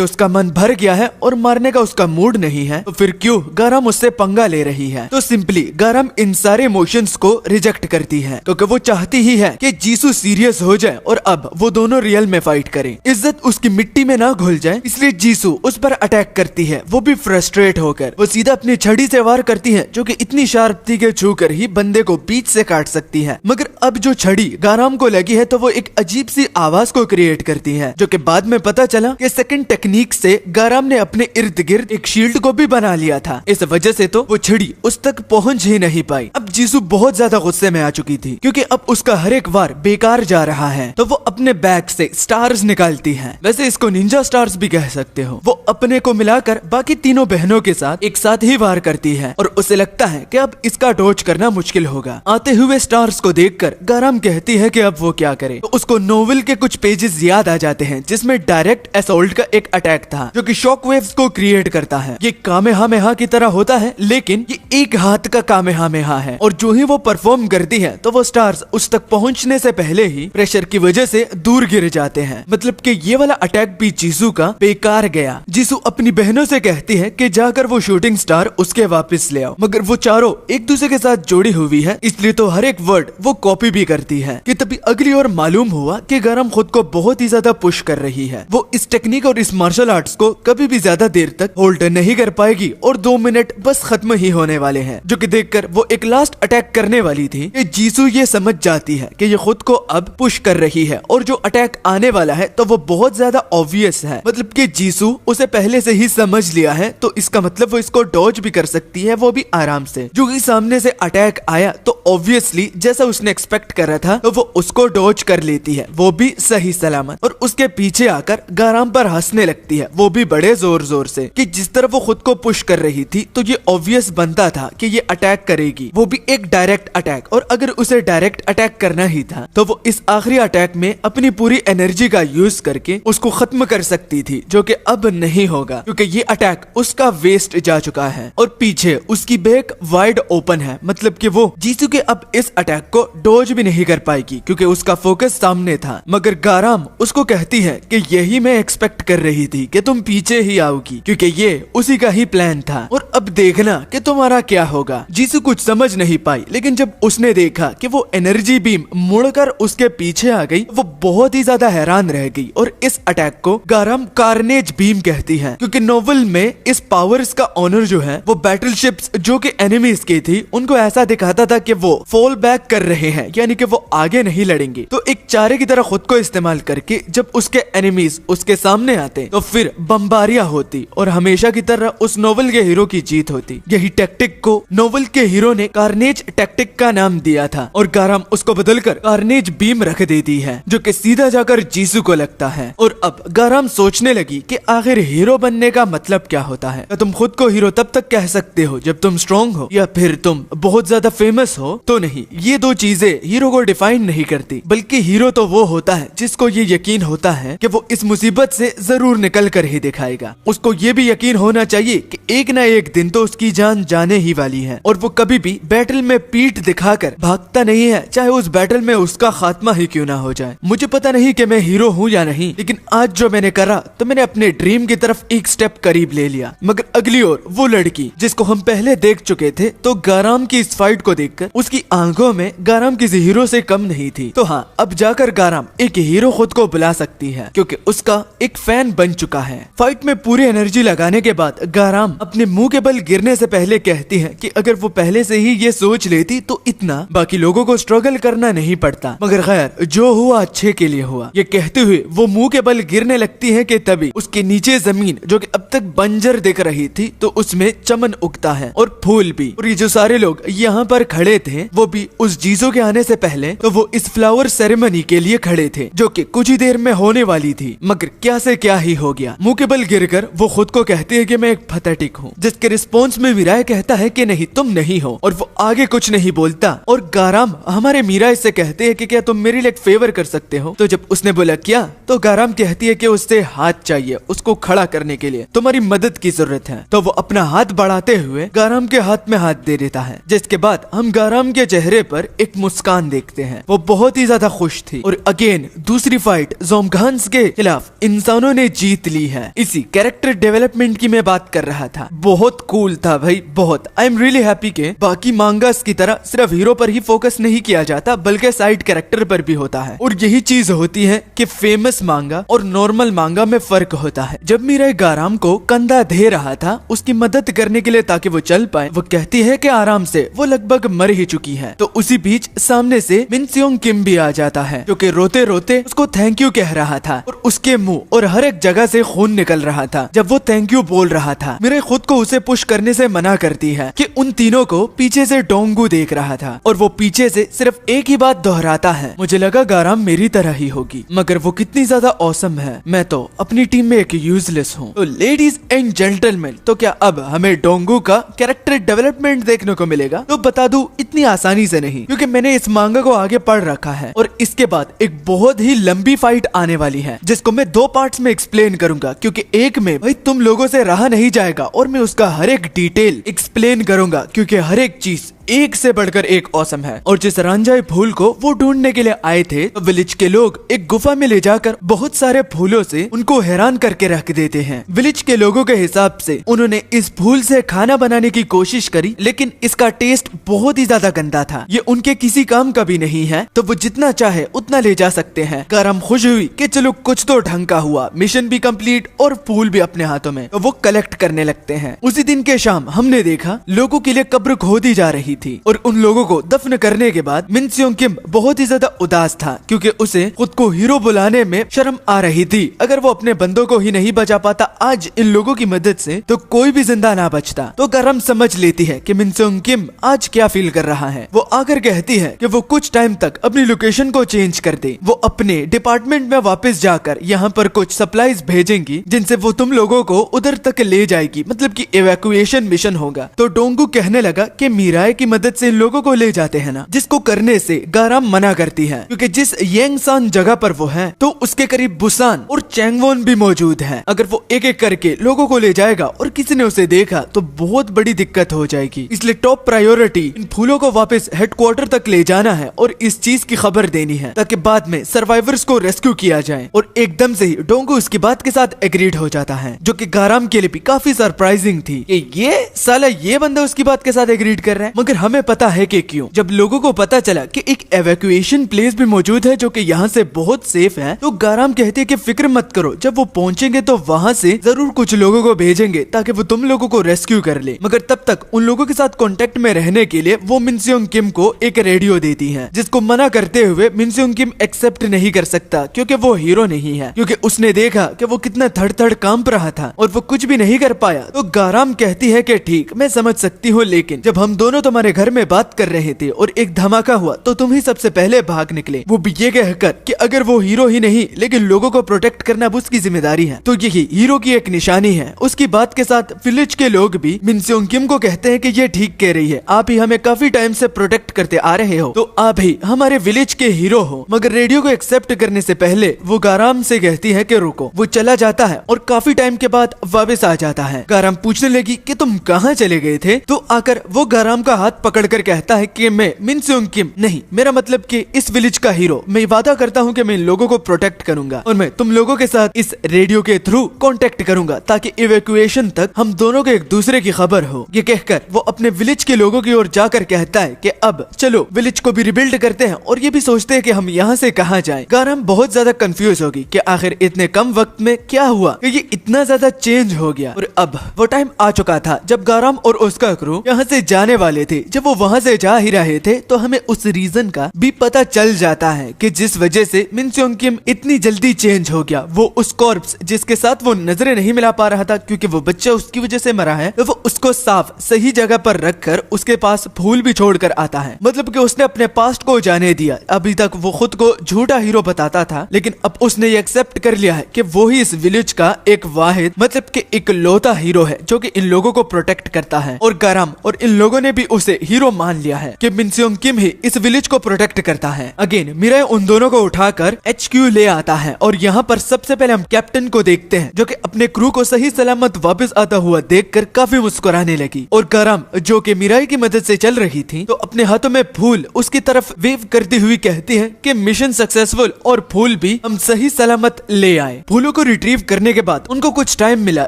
उसका मन भर गया है और मारने का उसका मूड नहीं है, तो फिर क्यों गाराम उससे पंगा ले रही है? तो सिंपली गाराम इन सारे इमोशंस को रिजेक्ट करती है, क्योंकि वो चाहती ही है कि जीसू सीरियस हो जाए और अब वो दोनों रियल में फाइट करें, इज्जत उसकी मिट्टी में ना घुल जाए। इसलिए जीसू उस पर अटैक करती है, वो भी फ्रस्ट्रेट होकर। वो सीधा अपनी छड़ी से वार करती है, जो कि इतनी शार्प थी कि छू कर ही बंदे को बीच से काट सकती है। मगर अब जो छड़ी गाराम को लगी है तो वो एक अजीब सी आवाज को क्रिएट करती है, जो कि बाद में पता चला कि सेकंड टेक्निक से गाराम ने अपने इर्द गिर्द एक शील्ड को भी बना लिया था। इस वजह से तो वो छड़ी उस तक पहुंच ही नहीं पाई। अब जीसू बहुत ज्यादा गुस्से में आ चुकी थी क्योंकि अब उसका हर एक वार बेकार जा रहा है। तो वो अपने बैग से स्टार्स निकालती है, वैसे इसको निंजा स्टार्स भी कह सकते हो। वो अपने को मिलाकर बाकी तीनों बहनों के साथ एक साथ ही वार करती है और उसे लगता है कि अब इसका डॉज करना मुश्किल होगा। आते हुए स्टार्स को देखकर गाराम कहती है कि अब वो क्या करे। तो उसको नोवेल के कुछ पेजेस याद आ जाते हैं जिसमें डायरेक्ट असॉल्ट का एक अटैक था जो कि शॉक वेव्स को क्रिएट करता है। ये कामेहामेहा की तरह होता है, लेकिन ये एक हाथ का कामेहामेहा है और जो ही वो परफॉर्म करती है तो वो स्टार्स उस तक पहुंचने से पहले ही प्रेशर की वजह से दूर गिर जाते हैं। मतलब कि ये वाला अटैक भी जीसू का बेकार गया। जीसू अपनी बहनों से कहती है कि जाकर वो शूटिंग स्टार उसके वापस ले आओ, मगर वो चारों एक दूसरे के साथ जोड़ी हुई है इसलिए तो हर एक वर्ड वो कॉपी भी करती है। कि तभी अगली और मालूम हुआ कि गाराम खुद को बहुत ही ज्यादा पुश कर रही है। वो इस टेक्निक और इस मार्शल आर्ट्स को कभी भी ज्यादा देर तक होल्ड नहीं कर पाएगी और 2 मिनट बस खत्म ही होने वाले हैं, जो कि देखकर वो एक लास्ट अटैक करने वाली थी कि जीसू ये समझ जाती है कि ये खुद को अब पुश कर रही है और जो अटैक आने वाला है तो वो बहुत ज्यादा ऑब्वियस है। मतलब कि जीसू उसे पहले से ही समझ लिया है, तो इसका मतलब वो इसको डॉज भी कर सकती है, वो भी आराम से। जो कि सामने से अटैक आया तो ऑब्वियसली जैसा उसने एक्सपेक्ट करा था तो वो उसको डॉज कर लेती है, वो भी सही सलामत। और उसके पीछे आकर गाराम पर हंसने लगती है, वो भी बड़े जोर जोर से। कि जिस तरह वो खुद को पुश कर रही थी तो ये ऑब्वियस बनता था कि ये अटैक करेगी, वो भी एक डायरेक्ट अटैक। और अगर उसे डायरेक्ट अटैक करना ही था तो वो इस आखिरी अटैक में अपनी पूरी एनर्जी का यूज करके उसको खत्म कर सकती थी, जो कि अब नहीं होगा क्योंकि ये अटैक उसका वेस्ट जा चुका है। और पीछे उसकी बैक वाइड ओपन है, मतलब कि वो जीसू के अब इस अटैक को डॉज भी नहीं कर पाएगी क्योंकि उसका फोकस सामने था। मगर गाराम उसको कहती है कि यही मैं एक्सपेक्ट कर रही थी कि तुम पीछे ही आओगी क्योंकि ये उसी का ही प्लान था और अब देखना कि तुम्हारा क्या होगा। जीसू कुछ समझ नहीं पाई, लेकिन जब उसने देखा कि वो एनर्जी बीम मुड़कर उसके पीछे आ गई वो बहुत ही ज्यादा हैरान रह गई और इस अटैक को गाराम कार्नेज बीम कहती है क्योंकि नोवेल में इस पावर्स का ऑनर जो है वो बैटलशिप्स जो कि एनिमीज की थी उनको ऐसा दिखाता था कि वो फॉल बैक कर रहे हैं, यानी कि वो आगे नहीं लड़ेंगे। तो एक चारे की तरह खुद को इस्तेमाल करके जब उसके एनिमीज उसके सामने आते तो फिर बम्बारियां होती और हमेशा की तरह उस नोवेल के हीरो की जीत होती। यही टैक्टिक को नोवेल के हीरो ने कार्नेज टैक्टिक का नाम दिया था और गाराम उसको बदलकर कार्नेज बीम रख देती है जो कि सीधा जाकर जीसू को लगता है। और अब गाराम सोचने लगी कि आखिर हीरो बनने का मतलब क्या होता है। तुम खुद को हीरो तब तक कह सकते हो जब तुम स्ट्रॉन्ग हो या फिर तुम बहुत ज्यादा फेमस हो, तो नहीं, ये दो चीजें हीरो को डिफाइन नहीं करती, बल्कि हीरो तो वो होता है जिसको ये यकीन होता है कि वो इस मुसीबत से जरूर निकल कर ही दिखाएगा। उसको ये भी यकीन होना चाहिए कि एक ना एक दिन तो उसकी जान जाने ही वाली है और वो कभी भी बैटल में पीठ दिखाकर भागता नहीं है, चाहे उस बैटल में उसका खात्मा ही क्यों ना हो जाए। मुझे पता नहीं कि मैं हीरो हूँ या नहीं, लेकिन आज जो मैंने करा तो मैंने अपने ड्रीम की तरफ एक स्टेप करीब ले लिया। मगर अगली ओर वो लड़की जिसको हम पहले देख चुके थे, तो गाराम की इस फाइट को देखकर उसकी आंखों में गाराम किसी हीरो से कम नहीं थी। तो हाँ, अब जाकर गाराम एक हीरो खुद को बुला सकती है क्योंकि उसका एक फैन बन चुका है। फाइट में पूरी एनर्जी लगाने के बाद गाराम अपने मुंह के बल गिरने से पहले कहती है कि अगर वो पहले से ही ये सोच लेती तो इतना बाकी लोगों को स्ट्रगल करना नहीं पड़ता। मगर खैर, जो हुआ अच्छे के लिए हुआ। ये कहते हुए वो मुंह के बल गिरने लगती है कि तभी उसके नीचे जमीन जो कि अब तक बंजर दिख रही थी तो उसमें चमन उगता है और फूल भी। और ये जो सारे लोग यहाँ पर खड़े थे वो भी उस जीसू के आने से पहले तो वो इस फ्लावर सेरेमनी के लिए खड़े थे जो कि कुछ ही देर में होने वाली थी। मगर क्या से क्या ही हो गया। मुंह के बल गिरकर वो खुद को कहती है कि मैं एक पैथेटिक हूँ, जिसके रिस्पॉन्स में मीरा कहता है कि नहीं, तुम नहीं हो, और वो आगे कुछ नहीं बोलता। और गाराम हमारे मीरा से कहते हैं कि क्या तुम मेरे लिए एक फेवर कर सकते हो। तो जब उसने बोला क्या, तो गाराम कहती है कि उससे हाथ चाहिए, उसको खड़ा करने के लिए तुम्हारी मदद की जरूरत है। तो वो अपना हाथ बढ़ाते हुए गाराम के हाथ में हाथ दे देता है, जिसके बाद हम गाराम के चेहरे पर एक मुस्कान देखते हैं। वो बहुत ही ज्यादा खुश थी। और अगेन दूसरी फाइट ज़ोमगान्स के खिलाफ इंसानों ने जीत ली है। इसी कैरेक्टर डेवलपमेंट की मैं बात कर रहा था। बहुत कूल था भाई, बहुत। आई एम रियली हैप्पी के बाकी मांगास की तरह सिर्फ हीरो पर ही फोकस नहीं किया जाता, बल्कि साइड कैरेक्टर पर भी होता है। और यही चीज होती है कि फेमस मांगा और नॉर्मल मांगा में फर्क होता है। जब मीरा गाराम को कंधा दे रहा था उसकी मदद करने के लिए ताकि वो चल पाए, वो कहती है कि आराम से, वो लगभग मर ही चुकी है। तो उसी बीच सामने से मिन सियोंग किम भी आ जाता है, जो कि रोते रोते उसको थैंक यू कह रहा था और उसके मुंह और हर एक जगह से खून निकल रहा था जब वो थैंक यू बोल रहा था। मेरे खुद को उसे पुश करने से मना करती है कि उन तीनों को पीछे से डोंगू देख रहा था और वो पीछे से सिर्फ एक ही बात दोहराता है, मुझे लगा गाराम मेरी तरह ही होगी, मगर वो कितनी ज्यादा औसम है, मैं तो अपनी टीम में एक यूजलेस हूँ। तो लेडीज एंड जेंटलमैन, तो क्या अब हमें डोंगू का कैरेक्टर डेवलपमेंट देखने को मिलेगा? तो बता दूं, इतनी आसानी से नहीं, क्योंकि मैंने इस मांगा को आगे पढ़ रखा है और इसके बाद एक बहुत ही लंबी फाइट आने वाली है जिसको मैं 2 पार्ट्स में एक्सप्लेन करूंगा, क्योंकि एक में भाई तुम लोगों से रहा नहीं जाएगा और मैं उसका हर एक डिटेल एक्सप्लेन करूंगा, क्योंकि हर एक चीज एक से बढ़कर एक औसम है। और जिस रांझाई फूल को वो ढूंढने के लिए आए थे, तो विलेज के लोग एक गुफा में ले जाकर बहुत सारे फूलों से उनको हैरान करके रख देते हैं। विलेज के लोगों के हिसाब से उन्होंने इस फूल से खाना बनाने की कोशिश करी, लेकिन इसका टेस्ट बहुत ही ज्यादा गंदा था, ये उनके किसी काम का भी नहीं है, तो वो जितना चाहे उतना ले जा सकते हैं। गाराम खुश हुई कि चलो कुछ तो ढंग का हुआ, मिशन भी कंप्लीट और फूल भी अपने हाथों में, तो वो कलेक्ट करने लगते हैं। उसी दिन के शाम हमने देखा लोगों के लिए कब्र खोदी जा रही थी और उन लोगों को दफन करने के बाद मिन सियोंग किम बहुत ही ज्यादा उदास था, क्योंकि उसे खुद को हीरो बुलाने में शर्म आ रही थी। अगर वो अपने बंदों को ही नहीं बचा पाता आज इन लोगों की मदद से, तो कोई भी जिंदा ना बचता। तो गाराम समझ लेती है कि मिन सियोंग किम आज क्या फील कर रहा है। वो आकर कहती है कि वो कुछ टाइम तक अपनी लोकेशन को चेंज कर दे, वो अपने डिपार्टमेंट में वापस जाकर यहाँ पर कुछ सप्लाईज भेजेंगी जिनसे वो तुम लोगों को उधर तक ले जाएगी, मतलब कि इवैक्यूएशन मिशन होगा। तो डोंगू कहने लगा कि मीराए की मदद से इन लोगों को ले जाते हैं ना, जिसको करने से गाराम मना करती है, क्योंकि जिस येंगसान जगह पर वो है तो उसके करीब बुसान और चैंगवोन भी मौजूद है। अगर वो एक एक करके लोगों को ले जाएगा और किसी ने उसे देखा तो बहुत बड़ी दिक्कत हो जाएगी, इसलिए टॉप प्रायोरिटी इन फूलों को वापस हेडक्वार्टर तक ले जाना है और इस चीज की खबर देनी है, ताकि बाद में सर्वाइवर्स को रेस्क्यू किया जाए। और एकदम से ही डोंगू उसकी बात के साथ एग्रीड हो जाता है, जो कि गाराम के लिए भी काफी सरप्राइजिंग थी कि ये साला ये बंदा उसकी बात के साथ एग्रीड कर रहा है। मगर हमें पता है कि क्यों। जब लोगों को पता चला कि एक एवैक्यूएशन प्लेस भी मौजूद है जो कि यहाँ से बहुत सेफ है, तो गाराम कहते हैं कि फिक्र मत करो, जब वो पहुंचेंगे तो वहाँ से जरूर कुछ लोगों को भेजेंगे ताकि वो तुम लोगों को रेस्क्यू कर ले। मगर तब तक उन लोगों के साथ कांटेक्ट में रहने के लिए वो मिन सियोंग किम को एक रेडियो देती है, जिसको मना करते हुए मिन सियोंग किम एक्सेप्ट नहीं कर सकता, क्योंकि वो हीरो नहीं है, क्योंकि उसने देखा कि वो कितना थड़ थड़ कांप रहा था और वो कुछ भी नहीं कर पाया। तो गाराम कहती है कि ठीक, मैं समझ सकती हूँ, लेकिन जब हम दोनों तुम्हारे घर में बात कर रहे थे और एक धमाका हुआ तो तुम ही सबसे पहले भाग निकले, वो भी ये कहकर कि अगर वो हीरो ही नहीं लेकिन लोगों को प्रोटेक्ट करना उसकी जिम्मेदारी है, तो यही हीरो की एक निशानी है। उसकी बात के साथ विलेज के लोग भी मिन सियोंग किम को कहते हैं कि ये ठीक कह रही है, आप ही हमें काफी टाइम से प्रोटेक्ट करते आ रहे हो, तो आप ही हमारे विलेज के हीरो हो। मगर रेडियो को एक्सेप्ट करने से पहले वो गाराम से कहती है कि रुको। वो चला जाता है और काफी टाइम के बाद वापस आ जाता है। गाराम पूछने लगी कि तुम कहाँ चले गए थे, तो आकर वो गाराम का हाथ पकड़कर कहता है कि मैं मिन सियोंग किम नहीं, मेरा मतलब कि इस विलेज का हीरो, मैं वादा करता हूँ कि मैं इन लोगों को प्रोटेक्ट करूंगा और मैं तुम लोगों के साथ इस रेडियो के थ्रू कांटेक्ट करूंगा ताकि इवैक्यूएशन तक हम दोनों के एक दूसरे की खबर हो। ये कहकर वो अपने विलेज के लोगों की ओर जाकर कहता है कि अब चलो विलेज को भी रिबिल्ड करते हैं और ये भी सोचते हैं कि हम यहाँ से कहाँ जाएं। गाराम बहुत ज्यादा कंफ्यूज होगी कि आखिर इतने कम वक्त में क्या हुआ कि ये इतना ज्यादा चेंज हो गया। और अब वो टाइम आ चुका था जब गाराम और उसका क्रू यहाँ से जाने वाले थे। जब वो वहाँ से जा ही रहे थे तो हमें उस रीजन का भी पता चल जाता है कि जिस वजह से मिन सियोंग किम इतनी जल्दी चेंज हो गया। वो उस कॉर्प्स जिसके साथ वो नजरें नहीं मिला पा रहा था क्योंकि वो बच्चा उसकी वजह से मरा है, तो वो उसको साफ सही जगह पर रखकर उसके पास फूल भी छोड़कर आता है। मतलब कि उसने अपने पास्ट को जाने दिया। अभी तक वो खुद को झूठा हीरो बताता था, लेकिन अब उसने ये एक्सेप्ट कर लिया है कि वो ही इस विलेज का एक वाहिद मतलब कि इकलौता हीरो है जो कि इन लोगों को प्रोटेक्ट करता है। और गाराम और इन लोगों ने भी उसे हीरो मान लिया है कि मिन सियोंग किम ही इस विलेज को प्रोटेक्ट करता है। अगेन मिराए उन दोनों को उठाकर HQ ले आता है और यहाँ पर सबसे पहले हम कैप्टन को देखते हैं जो कि अपने क्रू को सही सलामत वापस आता हुआ देखकर काफी मुस्कुराने लगी। और गाराम जो कि मिराई की मदद से चल रही थी, तो अपने हाथों में फूल उसकी तरफ वेव करती हुई कहती है कि मिशन सक्सेसफुल और फूल भी हम सही सलामत ले आए। फूलों को रिट्रीव करने के बाद उनको कुछ टाइम मिला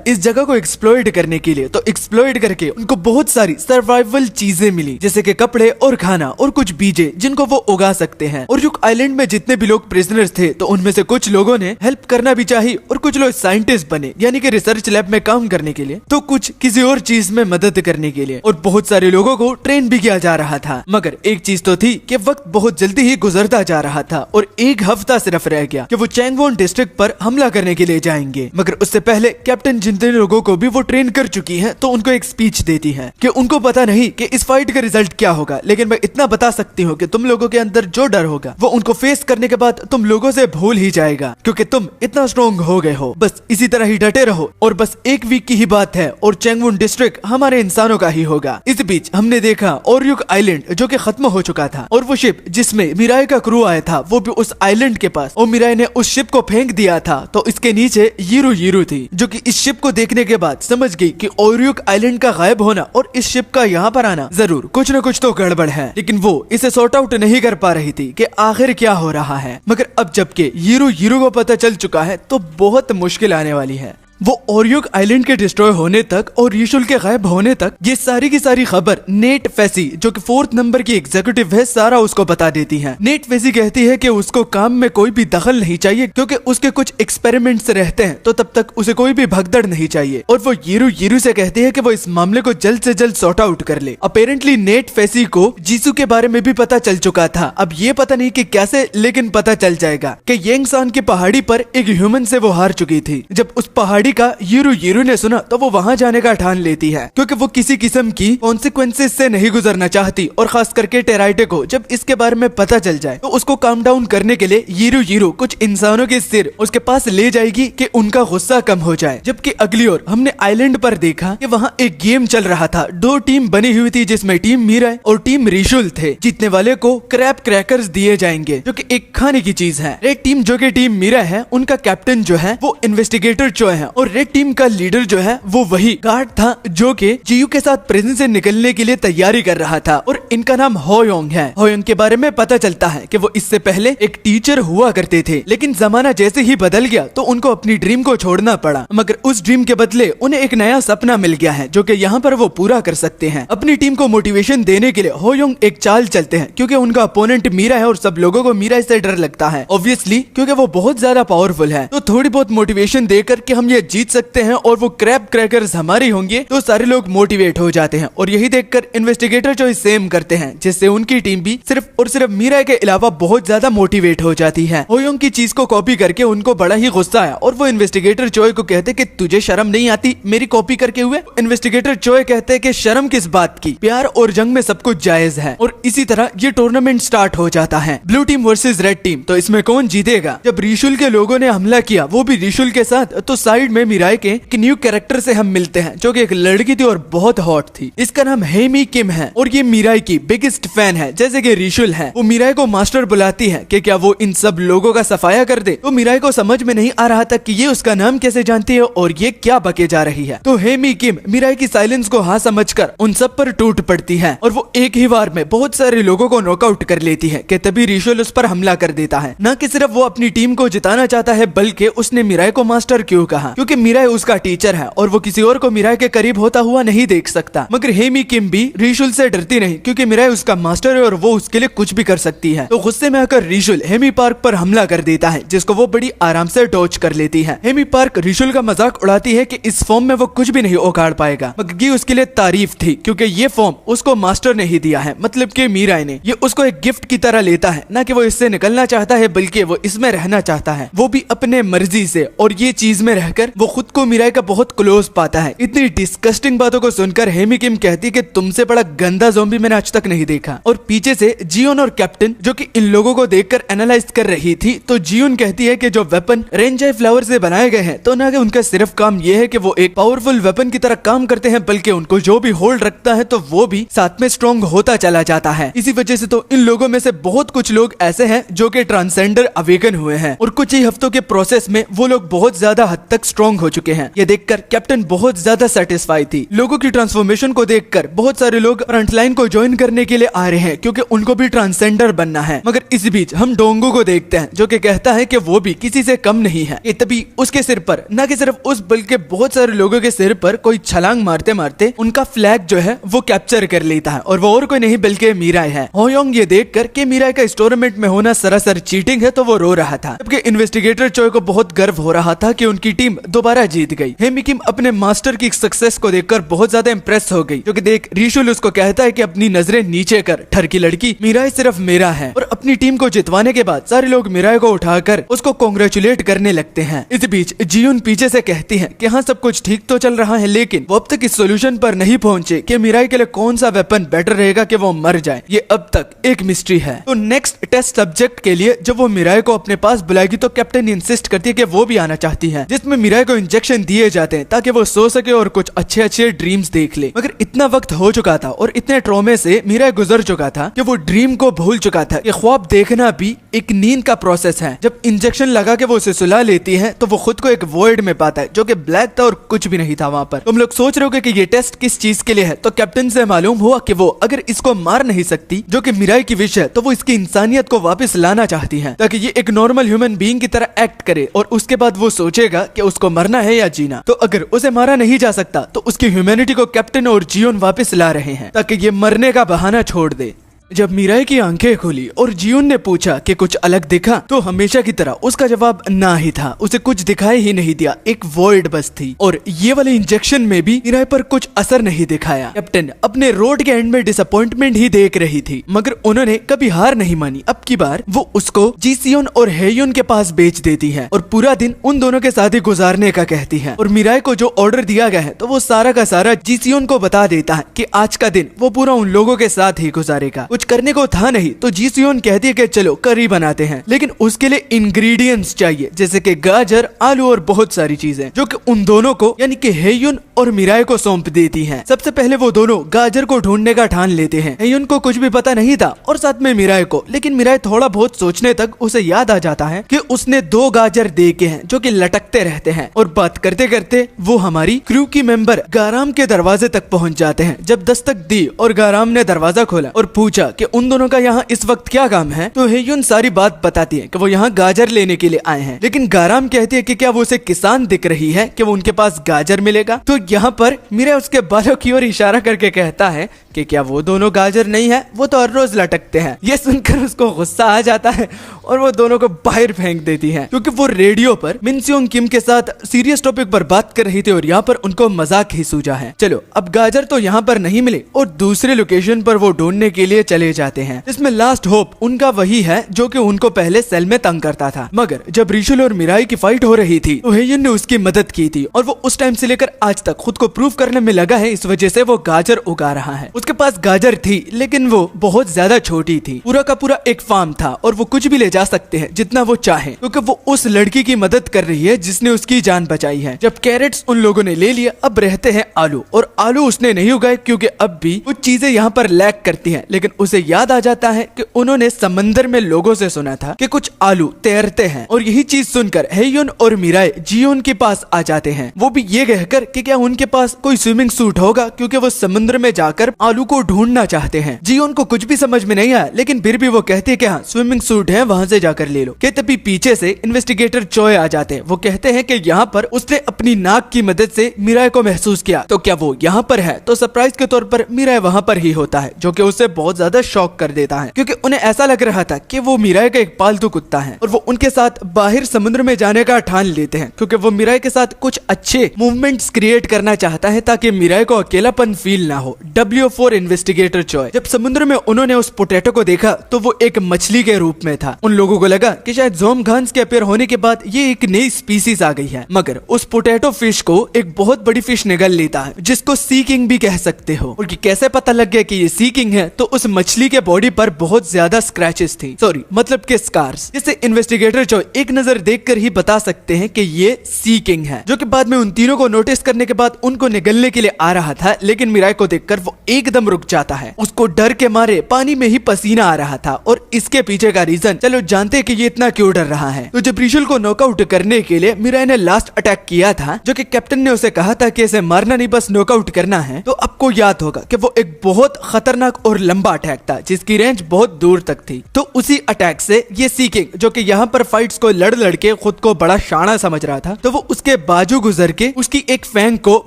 इस जगह को एक्सप्लोइट करने के लिए, तो एक्सप्लोइट करके उनको बहुत सारी सर्वाइवल चीजें चीजें मिली, जैसे कि कपड़े और खाना और कुछ बीजे जिनको वो उगा सकते हैं। और युग आइलैंड में जितने भी लोग प्रिजनर्स थे तो उनमें से कुछ लोगों ने हेल्प करना भी चाहिए और कुछ लोग साइंटिस्ट बने, यानी कि रिसर्च लैब में काम करने के लिए, तो कुछ किसी और चीज में मदद करने के लिए, और बहुत सारे लोगों को ट्रेन भी किया जा रहा था। मगर एक चीज तो थी कि वक्त बहुत जल्दी ही गुजरता जा रहा था और एक हफ्ता सिर्फ रह गया कि वो चैंगवॉन डिस्ट्रिक्ट पर हमला करने के लिए जाएंगे। मगर उससे पहले कैप्टन जितने लोगों को भी वो ट्रेन कर चुकी है तो उनको एक स्पीच देती है कि उनको पता नहीं कि इस फाइट का रिजल्ट क्या होगा, लेकिन मैं इतना बता सकती हूँ कि तुम लोगों के अंदर जो डर होगा वो उनको फेस करने के बाद तुम लोगों से भूल ही जाएगा, क्योंकि तुम इतना स्ट्रॉन्ग हो गए हो। बस इसी तरह ही डटे रहो और बस एक वीक की ही बात है और चैंगवॉन डिस्ट्रिक्ट हमारे इंसानों का ही होगा। इस बीच हमने देखा ओरियुक आइलैंड जो कि खत्म हो चुका था और वो शिप जिसमें मिराई का क्रू आया था वो भी उस आइलैंड के पास, और मिराई ने उस शिप को फेंक दिया था तो इसके नीचे यीरू यीरू थी, जो कि इस शिप को देखने के बाद समझ गई कि ओरियुक आइलैंड का गायब होना और इस शिप का यहाँ पर आना जरूर कुछ न कुछ तो गड़बड़ है, लेकिन वो इसे सॉर्ट आउट नहीं कर पा रही थी कि आखिर क्या हो रहा है। मगर अब जबकि यीरू यीरू को पता चल चुका है तो बहुत मुश्किल आने वाली है। वो ओरियुक आइलैंड के डिस्ट्रॉय होने तक और रिशुल के गायब होने तक ये सारी की सारी खबर नेट फेसी जो कि 4th नंबर की एग्जीक्यूटिव है सारा उसको बता देती है। नेट फेसी कहती है कि उसको काम में कोई भी दखल नहीं चाहिए क्योंकि उसके कुछ एक्सपेरिमेंट्स रहते हैं तो तब तक उसे कोई भी भगदड़ नहीं चाहिए, और वो यीरू यीरू से कहती है कि वो इस मामले को जल्द से जल्द सॉर्ट आउट कर ले। अपेरेंटली नेट फेसी को जीसू के बारे में भी पता चल चुका था, अब ये पता नहीं कि कैसे, लेकिन पता चल जाएगा कि येंगसान की पहाड़ी पर एक ह्यूमन से वो हार चुकी थी। जब उस पहाड़ी का यीरू यीरू ने सुना तो वो वहां जाने का ठान लेती है क्योंकि वो किसी किस्म की कॉन्सिक्वेंसेस से नहीं गुजरना चाहती, और खास करके टेराइटे को जब इसके बारे में पता चल जाए तो उसको काम डाउन करने के लिए यीरू यीरू कुछ इंसानों के सिर उसके पास ले जाएगी कि उनका गुस्सा कम हो जाए। जबकि अगली ओर हमने आइलैंड पर देखा कि वहाँ एक गेम चल रहा था, 2 टीम बनी हुई थी जिसमें टीम मीरा और टीम रिशुल थे। जीतने वाले को क्रैप क्रैकर्स दिए जाएंगे जो कि एक खाने की चीज है। रेड टीम जो कि टीम मीरा है उनका कैप्टन जो है वो इन्वेस्टिगेटर चो है, और रेड टीम का लीडर जो है वो वही गार्ड था जो कि जीयू के साथ प्रिजन से निकलने के लिए तैयारी कर रहा था, और इनका नाम होयोंग है। होयोंग के बारे में पता चलता है कि वो इससे पहले एक टीचर हुआ करते थे, लेकिन जमाना जैसे ही बदल गया तो उनको अपनी ड्रीम को छोड़ना पड़ा। मगर उस ड्रीम के बदले उन्हें एक नया सपना मिल गया है जो कि यहाँ पर वो पूरा कर सकते हैं। अपनी टीम को मोटिवेशन देने के लिए होयोंग एक चाल चलते हैं क्योंकि उनका अपोनेंट मीरा है और सब लोगों को मीरा से डर लगता है ऑब्वियसली क्योंकि वो बहुत ज्यादा पावरफुल है। तो थोड़ी बहुत मोटिवेशन देकर के हम ये जीत सकते हैं और वो क्रैप क्रैकर्स हमारी होंगे तो सारे लोग मोटिवेट हो जाते हैं, और यही देखकर इन्वेस्टिगेटर जो सेम करते हैं जिससे उनकी टीम भी सिर्फ और सिर्फ मीरा के अलावा बहुत ज्यादा मोटिवेट हो जाती है। होयोंग की चीज को कॉपी करके उनको बड़ा ही गुस्सा आया और वो इन्वेस्टिगेटर चोय को कहते कि तुझे शर्म नहीं आती मेरी कॉपी करके हुए। इन्वेस्टिगेटर चोय कहते कि शर्म किस बात की, प्यार और जंग में सब कुछ जायज है। और इसी तरह ये टूर्नामेंट स्टार्ट हो जाता है, blue team versus red team. तो इसमें कौन जीतेगा? जब रिशुल के लोगों ने हमला किया वो भी रिशुल के साथ, तो साइड में मिराई के न्यू कैरेक्टर से हम मिलते हैं जो कि एक लड़की थी और बहुत हॉट थी। इसका नाम हेमी किम है और ये मिराई की बिगेस्ट फैन है जैसे कि रिशुल है। वो मिराई को मास्टर बुलाती है कि क्या वो इन सब लोगों का सफाया कर दे, तो मिराई को समझ में नहीं आ रहा था कि ये उसका नाम कैसे जानती है और ये क्या बके जा रही है। तो हेमी किम मिराई की साइलेंस को हाँ समझकर उन सब पर टूट पड़ती है और वो एक ही बार में बहुत सारे लोगों को नॉकआउट कर लेती है कि तभी रिशुल उस पर हमला कर देता है। न कि सिर्फ वो अपनी टीम को जिताना चाहता है बल्कि उसने मिराई को मास्टर क्यों कहा, क्योंकि मिराई उसका टीचर है और वो किसी और को मिराई के करीब होता हुआ नहीं देख सकता। मगर हेमी किम भी रिशुल से डरती नहीं क्योंकि मिराई उसका मास्टर है और वो उसके लिए कुछ भी कर सकती है। तो गुस्से में आकर रिशुल हेमी पार्क पर हमला कर देता है जिसको वो बड़ी आराम से डॉज कर लेती है। हेमी पार्क रिशुल का मजाक उड़ाती है कि इस फॉर्म में वो कुछ भी नहीं उखाड़ पाएगा, मगर ये उसके लिए तारीफ थी क्योंकि ये फॉर्म उसको मास्टर ने ही दिया है, मतलब कि मिराई ने। ये उसको एक गिफ्ट की तरह लेता है, ना कि वो इससे निकलना चाहता है बल्कि वो इसमें रहना चाहता है, वो भी अपने मर्जी से। और ये चीज में रहकर वो खुद को मिराई का बहुत क्लोज पाता है। इतनी डिस्कस्टिंग बातों को सुनकर हेमी किम कहती कि तुमसे बड़ा गंदा ज़ॉम्बी मैंने आज तक नहीं देखा। और पीछे से जियोन और कैप्टन जो कि इन लोगों को देखकर एनालाइज कर रही थी, तो जियोन कहती है कि जो वेपन रेंजाई फ्लावर से बनाए गए हैं तो ना कि उनका सिर्फ काम यह है कि वो एक पावरफुल वेपन की तरह काम करते हैं बल्कि उनको जो भी होल्ड रखता है तो वो भी साथ में स्ट्रॉन्ग होता चला जाता है। इसी वजह से तो इन लोगों में से बहुत कुछ लोग ऐसे हैं जो कि ट्रांसेंडर अवेकन हुए हैं और कुछ ही हफ्तों के प्रोसेस में वो लोग बहुत ज्यादा हद तक स्ट्रॉन्ग हो चुके हैं। ये देखकर कैप्टन बहुत ज्यादा सेटिस्फाई थी। लोगों की ट्रांसफॉर्मेशन को देखकर बहुत सारे लोग फ्रंटलाइन को ज्वाइन करने के लिए आ रहे हैं क्योंकि उनको भी ट्रांसजेंडर बनना है। मगर इस बीच हम डोंगो को देखते हैं जो कि कहता है कि वो भी किसी से कम नहीं है। ये तभी उसके सिर पर, न कि सिर्फ उस बल्कि बहुत सारे लोगों के सिर पर कोई छलांग मारते मारते उनका फ्लैग जो है वो कैप्चर कर लेता है और वो और कोई नहीं बल्कि मीराई है। होयोंग ये देखकर कि मीराई का इस टूर्नामेंट में होना सरासर चीटिंग है तो वो रो रहा था, जबकि इन्वेस्टिगेटर चोय को बहुत गर्व हो रहा था कि उनकी टीम दोबारा जीत गई। हेमी किम अपने मास्टर की सक्सेस को देखकर बहुत ज्यादा इंप्रेस हो गई, जो कि देख रिशुल उसको कहता है कि अपनी नजरें नीचे कर, ठर की लड़की, मीराई सिर्फ मेरा है। और अपनी टीम को जितवाने के बाद सारे लोग मीराई को उठाकर उसको कांग्रेचुलेट करने लगते हैं। इस बीच जियून पीछे से कहती है कि हाँ सब कुछ ठीक तो चल रहा है, लेकिन वो अब तक इस सोल्यूशन पर नहीं पहुंचे कि मीराई के लिए कौन सा वेपन बेटर रहेगा कि वो मर जाए। ये अब तक एक मिस्ट्री है। तो नेक्स्ट टेस्ट सब्जेक्ट के लिए जब वो मीराई को अपने पास बुलाएगी तो कैप्टन इंसिस्ट करती है कि वो भी आना चाहती है, जिसमें मीराई को इंजेक्शन दिए जाते हैं ताकि वो सो सके और कुछ अच्छे अच्छे ड्रीम्स देख ले। मगर इतना वक्त हो चुका था और इतने ट्रॉमे से मीराई गुजर चुका था कि वो ड्रीम को भूल चुका था कि ख्वाब देखना भी एक नींद का प्रोसेस है। जब इंजेक्शन लगा के वो उसे सुला लेती है तो वो खुद को एक वॉइड में पाता है जो कि ब्लैक था और कुछ भी नहीं था वहाँ पर। तुम लोग सोच रहे हो कि ये टेस्ट किस चीज के लिए है, तो कैप्टन से मालूम हुआ कि वो अगर इसको मार नहीं सकती, जो कि मीराई की विश है, तो वो इसकी इंसानियत को वापस लाना चाहती है ताकि ये एक नॉर्मल ह्यूमन बीइंग की तरह एक्ट करे और उसके बाद वो सोचेगा कि उसको मरना है या जीना। तो अगर उसे मारा नहीं जा सकता तो उसकी ह्यूमैनिटी को कैप्टन और जियोन वापस ला रहे हैं ताकि ये मरने का बहाना छोड़ दे। जब मीराई की आंखें खुली और जियोन ने पूछा कि कुछ अलग दिखा, तो हमेशा की तरह उसका जवाब ना ही था। उसे कुछ दिखाई ही नहीं दिया, एक वॉइड बस थी। और ये वाले इंजेक्शन में भी मीराई पर कुछ असर नहीं दिखाया। कैप्टन अपने रोड के एंड में डिसअपॉइंटमेंट ही देख रही थी, मगर उन्होंने कभी हार नहीं मानी। अब की बार वो उसको जीसियोन और हेयुन के पास बेच देती है और पूरा दिन उन दोनों के साथ ही गुजारने का कहती है। और मीराई को जो ऑर्डर दिया गया है तो वो सारा का सारा जीसियोन को बता देता है कि आज का दिन वो पूरा उन लोगों के साथ ही गुजारेगा। करने को था नहीं तो जीसियोन कहती है कि चलो करी बनाते हैं, लेकिन उसके लिए इंग्रेडिएंट्स चाहिए जैसे कि गाजर, आलू और बहुत सारी चीजें, जो कि उन दोनों को यानी कि हेयुन और मीराई को सौंप देती हैं। सबसे पहले वो दोनों गाजर को ढूंढने का ठान लेते हैं। हेयुन को कुछ भी पता नहीं था और साथ में मीराई को, लेकिन मीराई थोड़ा बहुत सोचने तक उसे याद आ जाता है कि उसने 2 गाजर देखे हैं जो कि लटकते रहते हैं। और बात करते करते वो हमारी क्रू की मेंबर गाराम के दरवाजे तक पहुंच जाते हैं। जब दस्तक दी और गाराम ने दरवाजा खोला और पूछा कि उन दोनों का यहाँ इस वक्त क्या काम है, तो हेयुन सारी बात बताती है कि वो यहाँ गाजर लेने के लिए आए हैं। लेकिन गाराम कहती है कि क्या वो उसे किसान दिख रही है कि वो उनके पास गाजर मिलेगा। तो यहाँ पर मीरा उसके बालों की ओर इशारा करके कहता है कि क्या वो दोनों गाजर नहीं है, वो तो हर रोज लटकते हैं। ये सुनकर उसको गुस्सा आ जाता है और वो दोनों को बाहर फेंक देती है, क्योंकि वो रेडियो पर मिनसियोंग किम के साथ सीरियस टॉपिक पर बात कर रही थी और यहाँ पर उनको मजाक ही सूझा है। चलो अब गाजर तो यहाँ पर नहीं मिले और दूसरे लोकेशन पर वो ढूंढने के लिए चले जाते हैं, जिसमें लास्ट होप उनका वही है जो कि उनको पहले सेल में तंग करता था। मगर जब रिशुल और मिराई की फाइट हो रही थी तो हेयुन ने उसकी मदद की थी और वो उस टाइम से लेकर आज तक खुद को प्रूव करने में लगा है, इस वजह से वो गाजर उगा रहा है। उसके पास गाजर थी लेकिन वो बहुत ज्यादा छोटी थी, पूरा का पूरा एक फार्म था और वो कुछ भी ले जा सकते हैं जितना वो चाहे, क्योंकि वो उस लड़की की मदद कर रही है जिसने उसकी जान बचाई है। जब कैरेट्स उन लोगों ने ले लिया, अब रहते हैं आलू, और आलू उसने नहीं उगाए क्योंकि अब भी कुछ चीजें यहाँ पर लैक करती हैं। लेकिन उसे याद आ जाता है कि उन्होंने समंदर में लोगों से सुना था कि कुछ आलू तैरते हैं, और यही चीज सुनकर हेयुन और मिराई जियोन के पास आ जाते हैं, वो भी ये कहकर कि क्या उनके पास कोई स्विमिंग सूट होगा, क्योंकि वो समुद्र में जाकर आलू को ढूंढना चाहते हैं। जियोन को कुछ भी समझ में नहीं आया, लेकिन फिर भी वो कहते हैं कि हाँ स्विमिंग सूट है, वहाँ से जाकर ले लो। कि तभी पीछे से इन्वेस्टिगेटर चोय आ जाते हैं। वो कहते हैं कि यहाँ पर उसने अपनी नाक की मदद से मिराई को महसूस किया, तो क्या वो यहाँ पर है? तो सरप्राइज के तौर पर मिराई वहाँ पर ही होता है, जो कि उसे बहुत ज्यादा शॉक कर देता है, क्योंकि उन्हें ऐसा लग रहा था कि वो मिराई का एक पालतू कुत्ता है और वो उनके साथ बाहर समुद्र में जाने का ठान लेते हैं, क्योंकि वो मिराई के साथ कुछ अच्छे मूवमेंट्स क्रिएट करना चाहता है ताकि मिराई को अकेलापन फील ना हो। W4 इन्वेस्टिगेटर चोय जब समुद्र में उन्होंने उस पोटैटो को देखा तो वो एक मछली के रूप में था। उन लोगों को लगा कि शायद ज़ोमगान्स के अपीयर होने के बाद ये एक नई स्पीसीज आ गई है, मगर उस पोटैटो फिश को एक बहुत बड़ी फिश निगल लेता है, जिसको सी किंग भी कह सकते हो। और कैसे पता लग गया कि ये सी किंग है? तो उस मछली के बॉडी पर बहुत ज्यादा स्क्रैचेस थी, सॉरी मतलब के स्कार्स, जिसे इन्वेस्टिगेटर चोय एक नजर देखकर ही बता सकते हैं कि ये सी किंग है, जो कि बाद में उन तीनों को नोटिस करने के बाद उनको निगलने के लिए आ रहा था। लेकिन मिराई को देखकर वो एक एकदम रुक जाता है। उसको डर के मारे पानी में ही पसीना आ रहा था और इसके पीछे का रीजन चलो जानते हैं कि ये इतना क्यों डर रहा है। तो जब रिशुल को नॉकआउट करने के लिए मिराई ने लास्ट अटैक किया था, जो कि कैप्टन ने उसे कहा था कि इसे मारना नहीं बस नॉकआउट करना है, तो आपको याद होगा कि वो एक बहुत खतरनाक और लंबा अटैक था जिसकी रेंज बहुत दूर तक थी। तो उसी अटैक से ये सी किंग, जो कि यहाँ पर फाइट्स को लड़ लड़ के खुद को बड़ा शाना समझ रहा था, तो वो उसके बाजू गुजर के उसकी एक फैंग को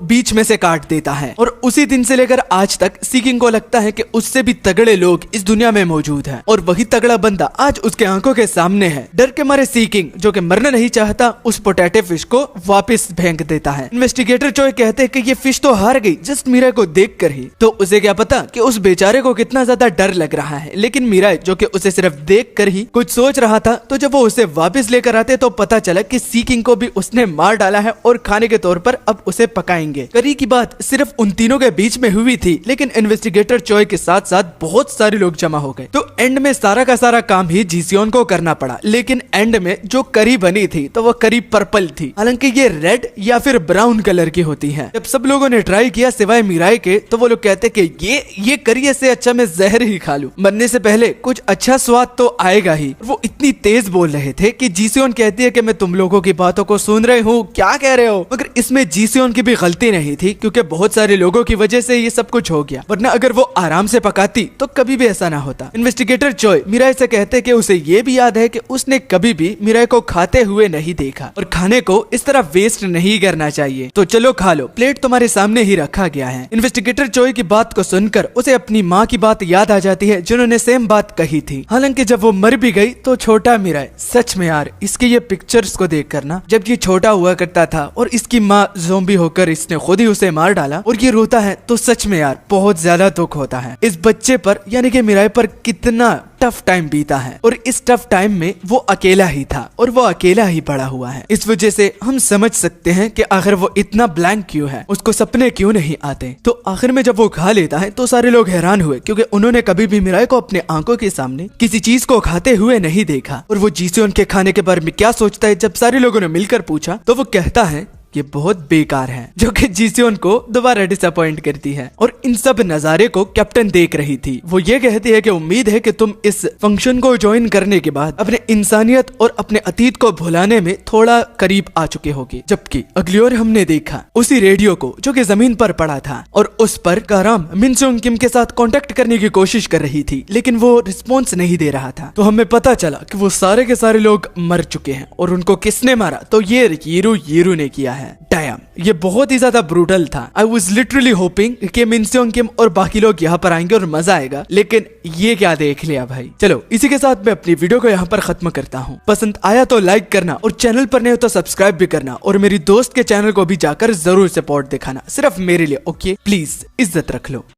बीच में से काट देता है। और उसी दिन से लेकर आज तक सी किंग को लगता है कि उससे भी तगड़े लोग इस दुनिया में मौजूद हैं और वही तगड़ा बंदा आज उसके आंखों के सामने है। डर के मारे सी किंग, जो कि मरना नहीं चाहता, उस पोटैटो फिश को वापस फेंक देता है। इन्वेस्टिगेटर चोय कहते हैं कि ये फिश तो हार गई जस्ट मीरा को देखकर ही। तो उसे क्या पता कि उस बेचारे को कितना ज्यादा डर लग रहा है, लेकिन मीरा जो कि उसे सिर्फ देखकर ही कुछ सोच रहा था। तो जब वो उसे वापस लेकर आते तो पता चला कि सी किंग को भी उसने मार डाला है और खाने के तौर पर अब उसे पकाएंगे। करी की बात सिर्फ उन तीनों के बीच में हुई थी, लेकिन इन्वेस्टिगेटर चोय के साथ साथ बहुत सारे लोग जमा हो गए। तो एंड में सारा का सारा काम ही जीसियोन को करना पड़ा, लेकिन एंड में जो करी बनी थी तो वो करी पर्पल थी, हालांकि ये रेड या फिर ब्राउन कलर की होती है। जब सब लोगों ने ट्राई किया सिवाय मीराई के, तो वो लोग कहते कि ये करी से अच्छा मैं जहर ही खा लूं, मरने से पहले कुछ अच्छा स्वाद तो आएगा ही। वो इतनी तेज बोल रहे थे कि जीसियोन कहती है कि मैं तुम लोगों की बातों को सुन रही हूँ, क्या कह रहे हो। मगर इसमें जीसियोन की भी गलती नहीं थी, क्योंकि बहुत सारे लोगों की वजह से ये सब कुछ हो गया, वरना अगर वो आराम से पकाती तो कभी भी ऐसा ना होता। इन्वेस्टिगेटर चोय मीराई से कहते कि उसे ये भी याद है कि उसने कभी भी मीराई को खाते हुए नहीं देखा और खाने को इस तरह वेस्ट नहीं करना चाहिए। तो चलो खा लो, प्लेट तुम्हारे सामने ही रखा गया है। इन्वेस्टिगेटर चोय की बात को सुनकर उसे अपनी माँ की बात याद आ जाती है, जिन्होंने सेम बात कही थी। हालांकि जब वो मर भी गई तो छोटा मीराई, सच में यार इसके ये पिक्चर्स को देख कर ना, जब ये छोटा हुआ करता था और इसकी माँ ज़ॉम्बी होकर इसने खुद ही उसे मार डाला और ये रोता है, तो सच में यार बहुत ज्यादा दुख होता है। इस बच्चे पर यानी कि मीराई पर कितना टफ टाइम बीता है और इस टफ टाइम में वो अकेला ही था और वो अकेला ही बड़ा हुआ है। इस वजह से हम समझ सकते हैं कि आखिर वो इतना ब्लैंक क्यों है, उसको सपने क्यों नहीं आते। तो आखिर में जब वो खा लेता है तो सारे लोग हैरान हुए, क्योंकि उन्होंने कभी भी मीराई को अपने आंखों के सामने किसी चीज को खाते हुए नहीं देखा। और वो जीसियोन के खाने के बारे में क्या सोचता है, जब सारे लोगों ने मिलकर पूछा तो वो कहता है ये बहुत बेकार है, जो कि जीसियोन को दोबारा डिसअपॉइंट करती है। और इन सब नजारे को कैप्टन देख रही थी। वो ये कहती है कि उम्मीद है कि तुम इस फंक्शन को ज्वाइन करने के बाद अपने इंसानियत और अपने अतीत को भुलाने में थोड़ा करीब आ चुके होगे। जबकि अगली ओर हमने देखा उसी रेडियो को जो कि जमीन पर पड़ा था और उस पर काराम मिनसोंग किम के साथ कांटेक्ट करने की कोशिश कर रही थी, लेकिन वो रिस्पॉन्स नहीं दे रहा था। तो हमें पता चला कि वो सारे के सारे लोग मर चुके हैं और उनको किसने मारा, तो ये यीरू ने किया है। डैम, ये बहुत ही ज्यादा ब्रूटल था। आई वॉज लिटरली होपिंग कि मिनसोंग किम और बाकी लोग यहाँ पर आएंगे और मजा आएगा, लेकिन ये क्या देख लिया भाई। चलो इसी के साथ मैं अपनी वीडियो को यहाँ पर खत्म करता हूँ। पसंद आया तो लाइक करना और चैनल पर नहीं हो तो सब्सक्राइब भी करना और मेरी दोस्त के चैनल को भी जाकर जरूर सपोर्ट दिखाना, सिर्फ मेरे लिए। ओके प्लीज इज्जत रख लो।